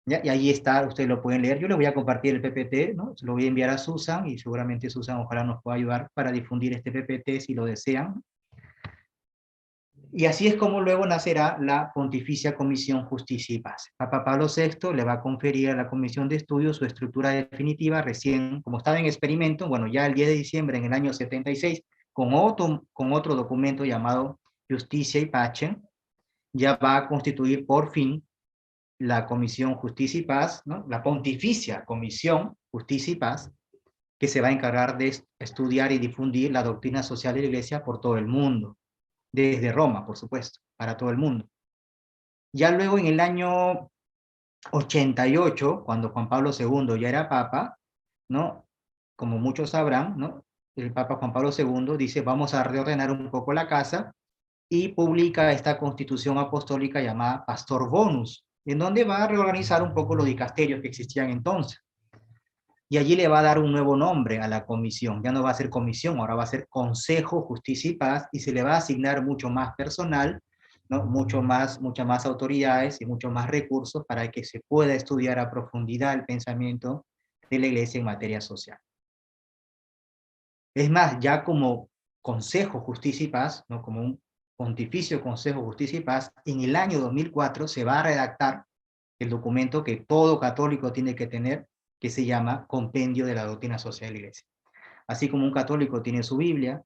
¿Ya? Y ahí está, ustedes lo pueden leer. Yo les voy a compartir el PPT, ¿no? Se lo voy a enviar a Susan, y seguramente Susan ojalá nos pueda ayudar para difundir este PPT si lo desean. Y así es como luego nacerá la Pontificia Comisión Justicia y Paz. Papa Pablo VI le va a conferir a la Comisión de Estudios su estructura definitiva recién, como estaba en experimento, bueno, ya el 10 de diciembre en el año 76, con otro documento llamado Justicia y Pacem, ya va a constituir por fin la Comisión Justicia y Paz, ¿no?, la Pontificia Comisión Justicia y Paz, que se va a encargar de estudiar y difundir la doctrina social de la Iglesia por todo el mundo, desde Roma, por supuesto, para todo el mundo. Ya luego en el año 88, cuando Juan Pablo II ya era papa, ¿no? Como muchos sabrán, ¿no? El Papa Juan Pablo II dice, vamos a reordenar un poco la casa, y publica esta constitución apostólica llamada Pastor Bonus, en donde va a reorganizar un poco los dicasterios que existían entonces. Y allí le va a dar un nuevo nombre a la comisión. Ya no va a ser comisión, ahora va a ser Consejo, Justicia y Paz, y se le va a asignar mucho más personal, ¿no? Muchas más autoridades y muchos más recursos para que se pueda estudiar a profundidad el pensamiento de la Iglesia en materia social. Es más, ya como Consejo, Justicia y Paz, ¿no? Como un Pontificio Consejo, Justicia y Paz, en el año 2004 se va a redactar el documento que todo católico tiene que tener, que se llama Compendio de la Doctrina Social de la Iglesia. Así como un católico tiene su Biblia,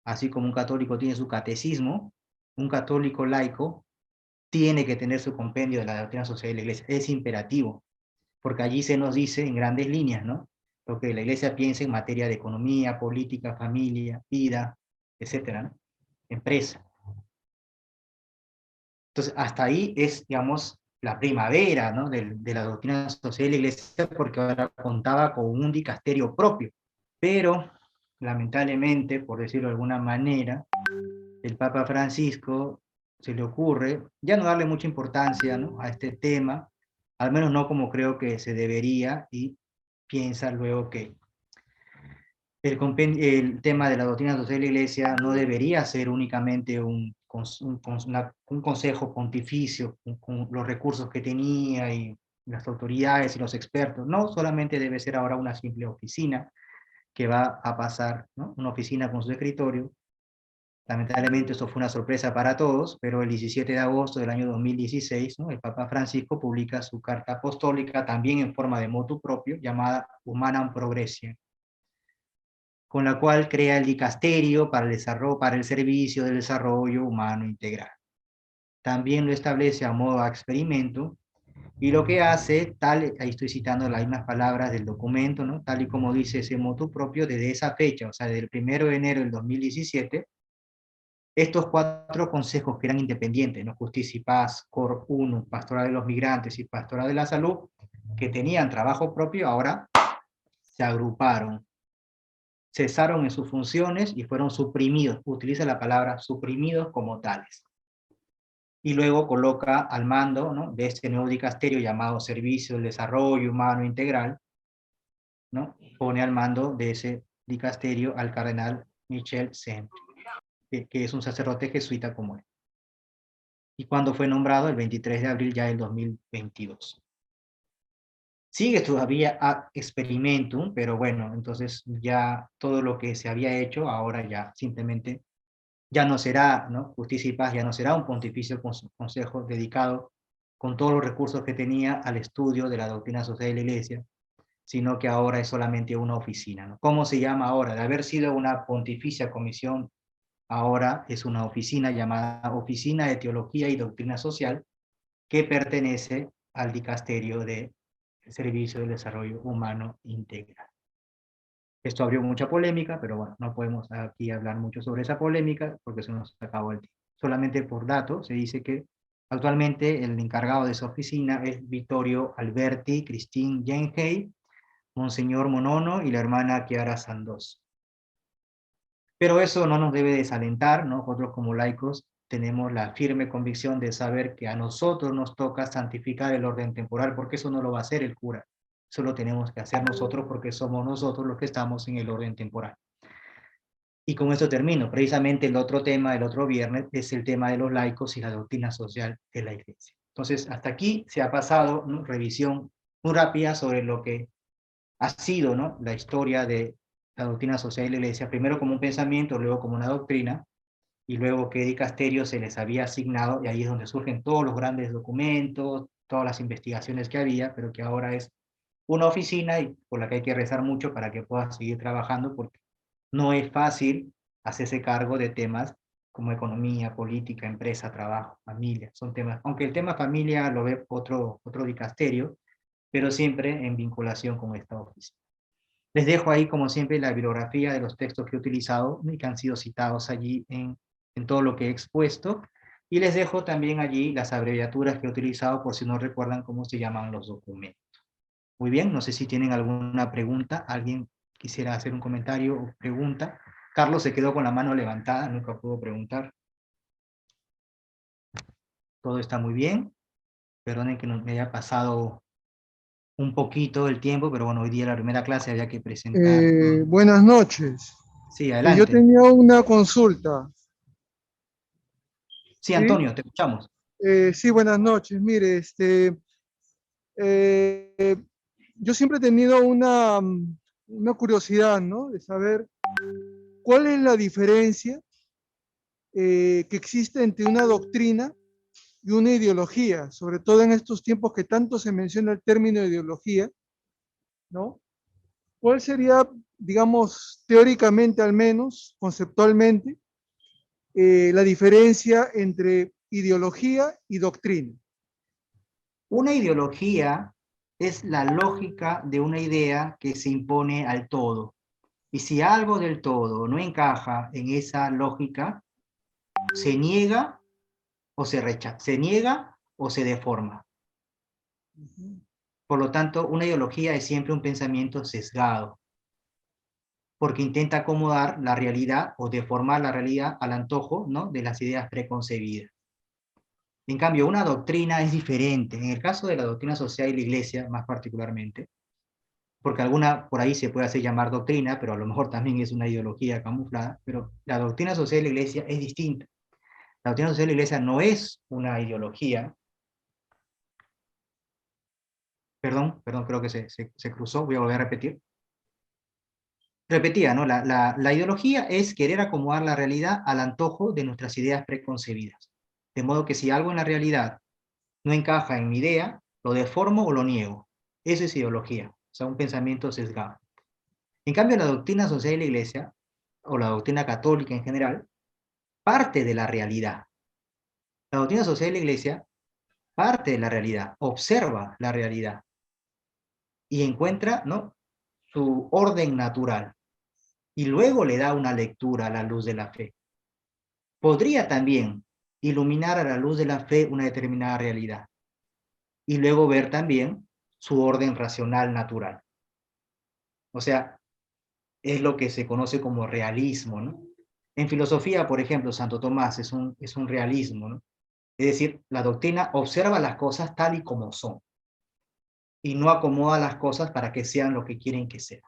así como un católico tiene su catecismo, un católico laico tiene que tener su compendio de la doctrina social de la Iglesia. Es imperativo, porque allí se nos dice en grandes líneas, ¿no? Lo que la Iglesia piensa en materia de economía, política, familia, vida, etcétera, ¿no? Empresa. Entonces, hasta ahí es, digamos, la primavera, ¿no? de la doctrina social de la Iglesia, porque ahora contaba con un dicasterio propio. Pero, lamentablemente, por decirlo de alguna manera, el Papa Francisco se le ocurre ya no darle mucha importancia, ¿no? a este tema, al menos no como creo que se debería, y piensa luego que el tema de la doctrina social de la Iglesia no debería ser únicamente un consejo pontificio con los recursos que tenía y las autoridades y los expertos. No, solamente debe ser ahora una simple oficina que va a pasar, ¿no? Una oficina con su escritorio. Lamentablemente esto fue una sorpresa para todos, pero el 17 de agosto del año 2016, ¿no? El Papa Francisco publica su carta apostólica, también en forma de motu propio, llamada Humanam Progressiam, con la cual crea el dicasterio para el servicio del desarrollo humano integral. También lo establece a modo de experimento, y lo que hace, ahí estoy citando las mismas palabras del documento, ¿no? Tal y como dice ese motu propio, desde esa fecha, o sea, desde el 1 de enero del 2017, estos 4 consejos que eran independientes, ¿no? Justicia y Paz, Cor 1, Pastoral de los Migrantes y Pastoral de la Salud, que tenían trabajo propio, ahora se agruparon, cesaron en sus funciones y fueron suprimidos, utiliza la palabra suprimidos como tales. Y luego coloca al mando, ¿no? de este nuevo dicasterio llamado Servicio del Desarrollo Humano Integral, ¿no? Pone al mando de ese dicasterio al cardenal Michel Saint, que es un sacerdote jesuita como él. Y cuando fue nombrado el 23 de abril ya del 2022. Sigue todavía a experimentum, pero bueno, entonces ya todo lo que se había hecho ahora ya simplemente ya no será, ¿no? Justicia y Paz ya no será un pontificio consejo dedicado con todos los recursos que tenía al estudio de la doctrina social de la Iglesia, sino que ahora es solamente una oficina, ¿no? ¿Cómo se llama ahora? De haber sido una pontificia comisión, ahora es una oficina llamada Oficina de Teología y Doctrina Social, que pertenece al dicasterio de Servicio del Desarrollo Humano Integral. Esto abrió mucha polémica, pero bueno, no podemos aquí hablar mucho sobre esa polémica porque se nos acabó el tiempo. Solamente por datos se dice que actualmente el encargado de esa oficina es Vittorio Alberti, Christine Jenhey, Monseñor Monono y la hermana Chiara Sandoz. Pero eso no nos debe desalentar, ¿no? Nosotros como laicos tenemos la firme convicción de saber que a nosotros nos toca santificar el orden temporal, porque eso no lo va a hacer el cura. Eso lo tenemos que hacer nosotros porque somos nosotros los que estamos en el orden temporal. Y con esto termino. Precisamente el otro tema, el otro viernes, es el tema de los laicos y la doctrina social de la Iglesia. Entonces, hasta aquí se ha pasado una revisión muy rápida sobre lo que ha sido, ¿no? La historia de la doctrina social de la Iglesia, primero como un pensamiento, luego como una doctrina, y luego qué dicasterio se les había asignado, y ahí es donde surgen todos los grandes documentos, todas las investigaciones que había, pero que ahora es una oficina y por la que hay que rezar mucho para que pueda seguir trabajando, porque no es fácil hacerse cargo de temas como economía, política, empresa, trabajo, familia. Son temas, aunque el tema familia lo ve otro dicasterio, pero siempre en vinculación con esta oficina. Les dejo ahí, como siempre, la bibliografía de los textos que he utilizado y que han sido citados allí en todo lo que he expuesto. Y les dejo también allí las abreviaturas que he utilizado por si no recuerdan cómo se llaman los documentos. Muy bien, no sé si tienen alguna pregunta. ¿Alguien quisiera hacer un comentario o pregunta? Carlos se quedó con la mano levantada, nunca pudo preguntar. Todo está muy bien. Perdonen que me haya pasado un poquito el tiempo, pero bueno, hoy día la primera clase había que presentar.
Buenas noches.
Sí,
Yo
adelante.
tenía una consulta.
Sí,
¿Sí?
Antonio, te escuchamos.
Sí, buenas noches. Mire, eh, yo siempre he tenido una curiosidad, ¿no? De saber cuál es la diferencia que existe entre una doctrina y una ideología, sobre todo en estos tiempos que tanto se menciona el término ideología, ¿no? ¿Cuál sería, digamos, teóricamente al menos, conceptualmente, la diferencia entre ideología y doctrina?
Una ideología es la lógica de una idea que se impone al todo. Y si algo del todo no encaja en esa lógica, se niega o se rechaza, se niega o se deforma. Por lo tanto, una ideología es siempre un pensamiento sesgado, porque intenta acomodar la realidad o deformar la realidad al antojo, ¿no?, de las ideas preconcebidas. En cambio, una doctrina es diferente. En el caso de la doctrina social y la iglesia, más particularmente, porque alguna por ahí se puede hacer llamar doctrina, pero a lo mejor también es una ideología camuflada, pero la doctrina social de la iglesia es distinta. La doctrina social de la iglesia no es una ideología. Perdón, creo que se cruzó, voy a volver a repetir. Repetía, ¿no? La ideología es querer acomodar la realidad al antojo de nuestras ideas preconcebidas. De modo que si algo en la realidad no encaja en mi idea, lo deformo o lo niego. Eso es ideología, o sea, un pensamiento sesgado. En cambio, la doctrina social de la iglesia, o la doctrina católica en general, parte de la realidad. La doctrina social de la iglesia parte de la realidad, observa la realidad y encuentra, ¿no?, su orden natural y luego le da una lectura a la luz de la fe. Podría también iluminar a la luz de la fe una determinada realidad y luego ver también su orden racional natural. O sea, es lo que se conoce como realismo, ¿no? En filosofía, por ejemplo, Santo Tomás es un realismo, ¿no? Es decir, la doctrina observa las cosas tal y como son y no acomoda las cosas para que sean lo que quieren que sean.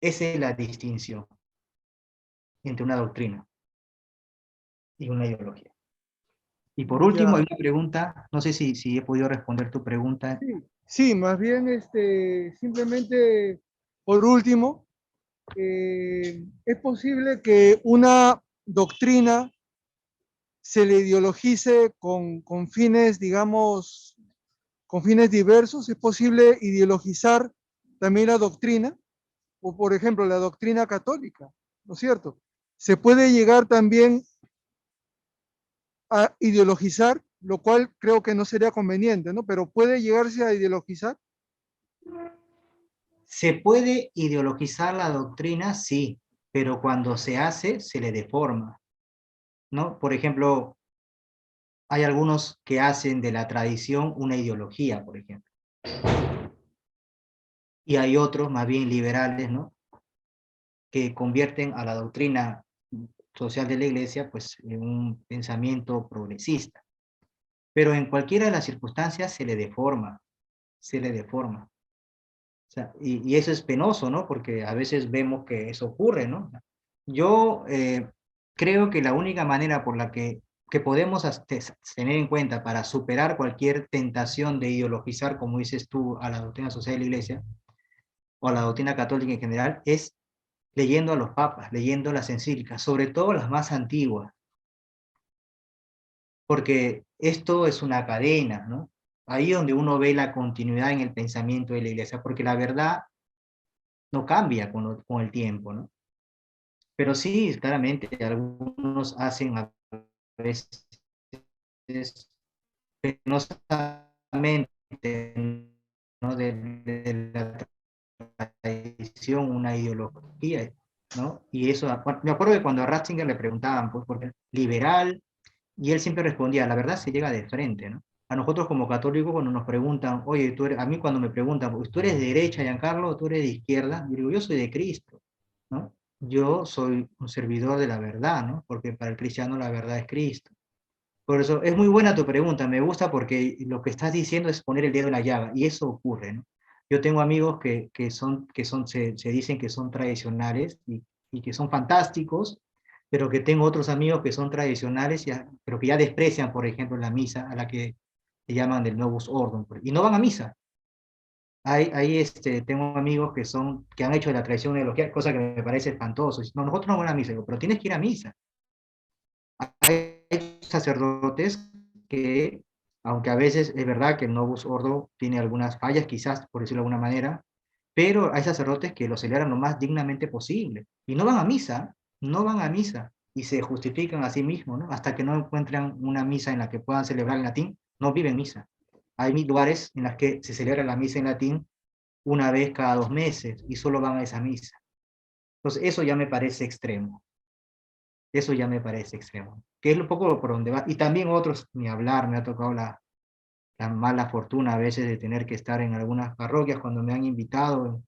Esa es la distinción entre una doctrina y una ideología. Y por último, hay
Ya,
una pregunta, no sé si he podido responder tu pregunta.
sí, sí, más bien simplemente por último, es posible que una doctrina se le ideologice con fines, digamos, con fines diversos. Es posible ideologizar también la doctrina, o por ejemplo la doctrina católica, ¿no es cierto? Se puede llegar también a ideologizar, lo cual creo que no sería conveniente, ¿no? Pero puede llegarse a ideologizar.
¿Se puede ideologizar la doctrina? Sí, pero cuando se hace, se le deforma, ¿no? Por ejemplo, hay algunos que hacen de la tradición una ideología, por ejemplo. Y hay otros, más bien liberales, ¿no?, que convierten a la doctrina social de la iglesia, pues, en un pensamiento progresista. Pero en cualquiera de las circunstancias se le deforma, se le deforma. O sea, y eso es penoso, ¿no? Porque a veces vemos que eso ocurre, ¿no? Yo creo que la única manera por la que podemos tener en cuenta para superar cualquier tentación de ideologizar, como dices tú, a la doctrina social de la iglesia, o a la doctrina católica en general, es leyendo a los papas, leyendo las encíclicas, sobre todo las más antiguas, porque esto es una cadena, ¿no? Ahí donde uno ve la continuidad en el pensamiento de la iglesia, porque la verdad no cambia con el tiempo, ¿no? Pero sí, claramente, algunos hacen a veces penosamente, ¿no?, de la visión, una ideología, ¿no? Y eso, me acuerdo que cuando a Ratzinger le preguntaban, pues, porque liberal, y él siempre respondía, la verdad se llega de frente, ¿no? A nosotros como católicos cuando nos preguntan, oye, a mí cuando me preguntan, pues, ¿tú eres de derecha, Giancarlo, o tú eres de izquierda? Yo digo, yo soy de Cristo, ¿no? Yo soy un servidor de la verdad, ¿no? Porque para el cristiano la verdad es Cristo. Por eso, es muy buena tu pregunta, me gusta porque lo que estás diciendo es poner el dedo en la llaga, y eso ocurre, ¿no? Yo tengo amigos se dicen que son tradicionales y que son fantásticos, pero que tengo otros amigos que son tradicionales, pero que ya desprecian, por ejemplo, la misa, a la que se llaman del Novus Ordo, y no van a misa. Tengo amigos que han hecho de la tradición de los cosa que me parece espantoso. No, nosotros no vamos a misa, digo, pero tienes que ir a misa. Hay sacerdotes que, aunque a veces es verdad que el Novus Ordo tiene algunas fallas, quizás, por decirlo de alguna manera, pero hay sacerdotes que lo celebran lo más dignamente posible. Y no van a misa, no van a misa, y se justifican a sí mismos, ¿no? Hasta que no encuentran una misa en la que puedan celebrar en latín, no viven misa. Hay lugares en los que se celebra la misa en latín una vez cada 2 meses, y solo van a esa misa. Entonces, eso ya me parece extremo. Eso ya me parece extremo. Que es un poco por donde va. Y también otros, ni hablar, me ha tocado la mala fortuna a veces de tener que estar en algunas parroquias cuando me han invitado,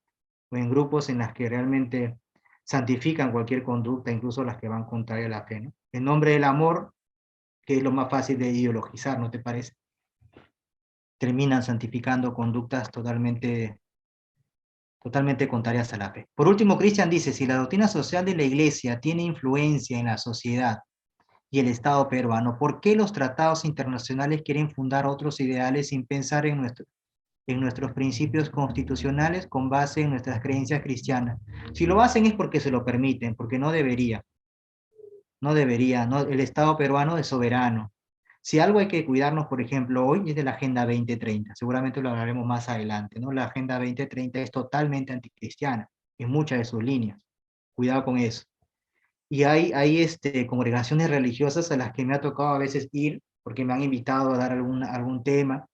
o en grupos en las que realmente santifican cualquier conducta, incluso las que van contraria a la fe, ¿no? En nombre del amor, que es lo más fácil de ideologizar, ¿no te parece? Terminan santificando conductas totalmente contrarias a la fe. Por último, Cristian dice, si la doctrina social de la Iglesia tiene influencia en la sociedad y el Estado peruano, ¿por qué los tratados internacionales quieren fundar otros ideales sin pensar en nuestros principios constitucionales con base en nuestras creencias cristianas? Si lo hacen es porque se lo permiten, porque no debería. No debería, no, el Estado peruano es soberano. Si algo hay que cuidarnos, por ejemplo, hoy es de la Agenda 2030, seguramente lo hablaremos más adelante, ¿no? La Agenda 2030 es totalmente anticristiana en muchas de sus líneas. Cuidado con eso. Y hay congregaciones religiosas a las que me ha tocado a veces ir, porque me han invitado a dar algún tema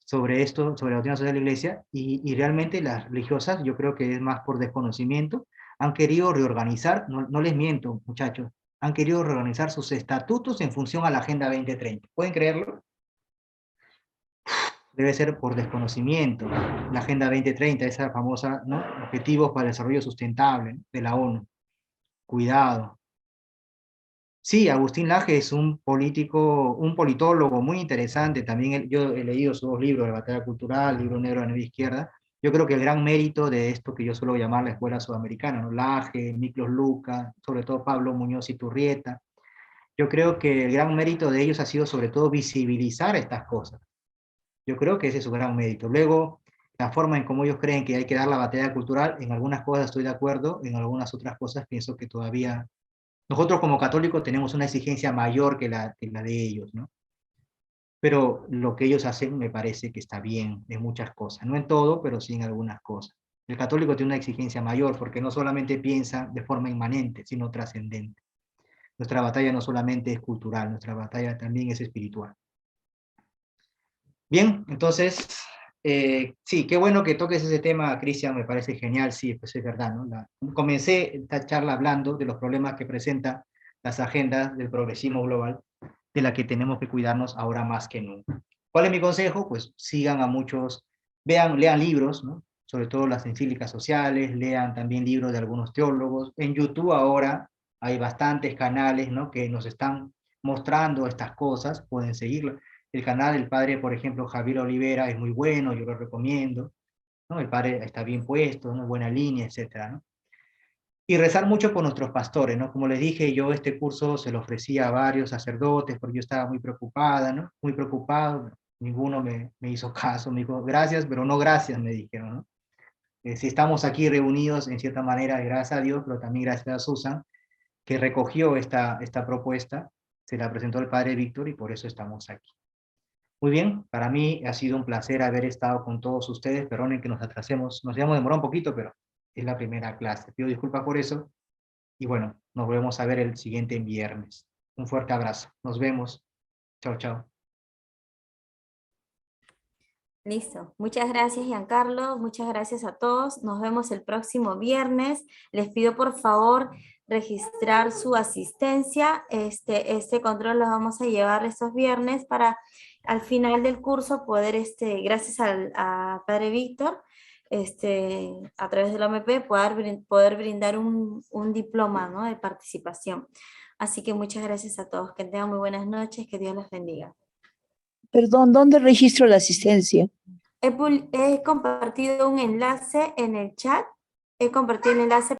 sobre esto, sobre la doctrina social de la Iglesia, y realmente las religiosas, yo creo que es más por desconocimiento, han querido reorganizar, no les miento, muchachos, han querido reorganizar sus estatutos en función a la Agenda 2030. ¿Pueden creerlo? Debe ser por desconocimiento. La Agenda 2030, esa famosa, ¿no? Objetivos para el Desarrollo Sustentable, ¿no?, de la ONU. Cuidado. Sí, Agustín Laje es un político, un politólogo muy interesante. También yo he leído sus 2 libros, La Batalla Cultural, Libro Negro de la Nueva Izquierda. Yo creo que el gran mérito de esto que yo suelo llamar la escuela sudamericana, ¿no? Laje, Miklos Luca, sobre todo Pablo Muñoz y Turrieta. Yo creo que el gran mérito de ellos ha sido sobre todo visibilizar estas cosas. Yo creo que ese es su gran mérito. Luego, la forma en cómo ellos creen que hay que dar la batalla cultural, en algunas cosas estoy de acuerdo, en algunas otras cosas pienso que todavía nosotros como católicos tenemos una exigencia mayor que la de ellos, ¿no? Pero lo que ellos hacen me parece que está bien en muchas cosas, no en todo, pero sí en algunas cosas. El católico tiene una exigencia mayor porque no solamente piensa de forma inmanente, sino trascendente. Nuestra batalla no solamente es cultural, nuestra batalla también es espiritual. Bien, entonces, sí, qué bueno que toques ese tema, Cristian, me parece genial, sí, pues es verdad, ¿no? Comencé esta charla hablando de los problemas que presentan las agendas del progresismo global, de la que tenemos que cuidarnos ahora más que nunca. ¿Cuál es mi consejo? Pues sigan a muchos, lean libros, ¿no? Sobre todo las encíclicas sociales, lean también libros de algunos teólogos. En YouTube ahora hay bastantes canales, ¿no?, que nos están mostrando estas cosas, pueden seguirlo. El canal del padre, por ejemplo, Javier Olivera es muy bueno, yo lo recomiendo, ¿no? El padre está bien puesto, una buena línea, etcétera, ¿no? Y rezar mucho por nuestros pastores, ¿no? Como les dije, yo este curso se lo ofrecía a varios sacerdotes porque yo estaba muy preocupada, ¿no? Muy preocupado, ninguno me hizo caso, me dijo gracias, pero no gracias, me dijeron, ¿no? Si estamos aquí reunidos, en cierta manera, gracias a Dios, pero también gracias a Susan, que recogió esta propuesta, se la presentó el padre Víctor y por eso estamos aquí. Muy bien, para mí ha sido un placer haber estado con todos ustedes. Perdonen que nos atrasemos, nos habíamos demorado un poquito, pero es la primera clase. Pido disculpas por eso. Y bueno, nos volvemos a ver el siguiente viernes. Un fuerte abrazo. Nos vemos. Chao, chao.
Listo. Muchas gracias, Giancarlo. Muchas gracias a todos. Nos vemos el próximo viernes. Les pido por favor registrar su asistencia. Este control lo vamos a llevar estos viernes para al final del curso poder, gracias a Padre Víctor, a través de la OMP, poder brindar un diploma, ¿no?, de participación. Así que muchas gracias a todos. Que tengan muy buenas noches. Que Dios los bendiga.
Perdón, ¿dónde registro la asistencia?
He compartido un enlace en el chat. He compartido el enlace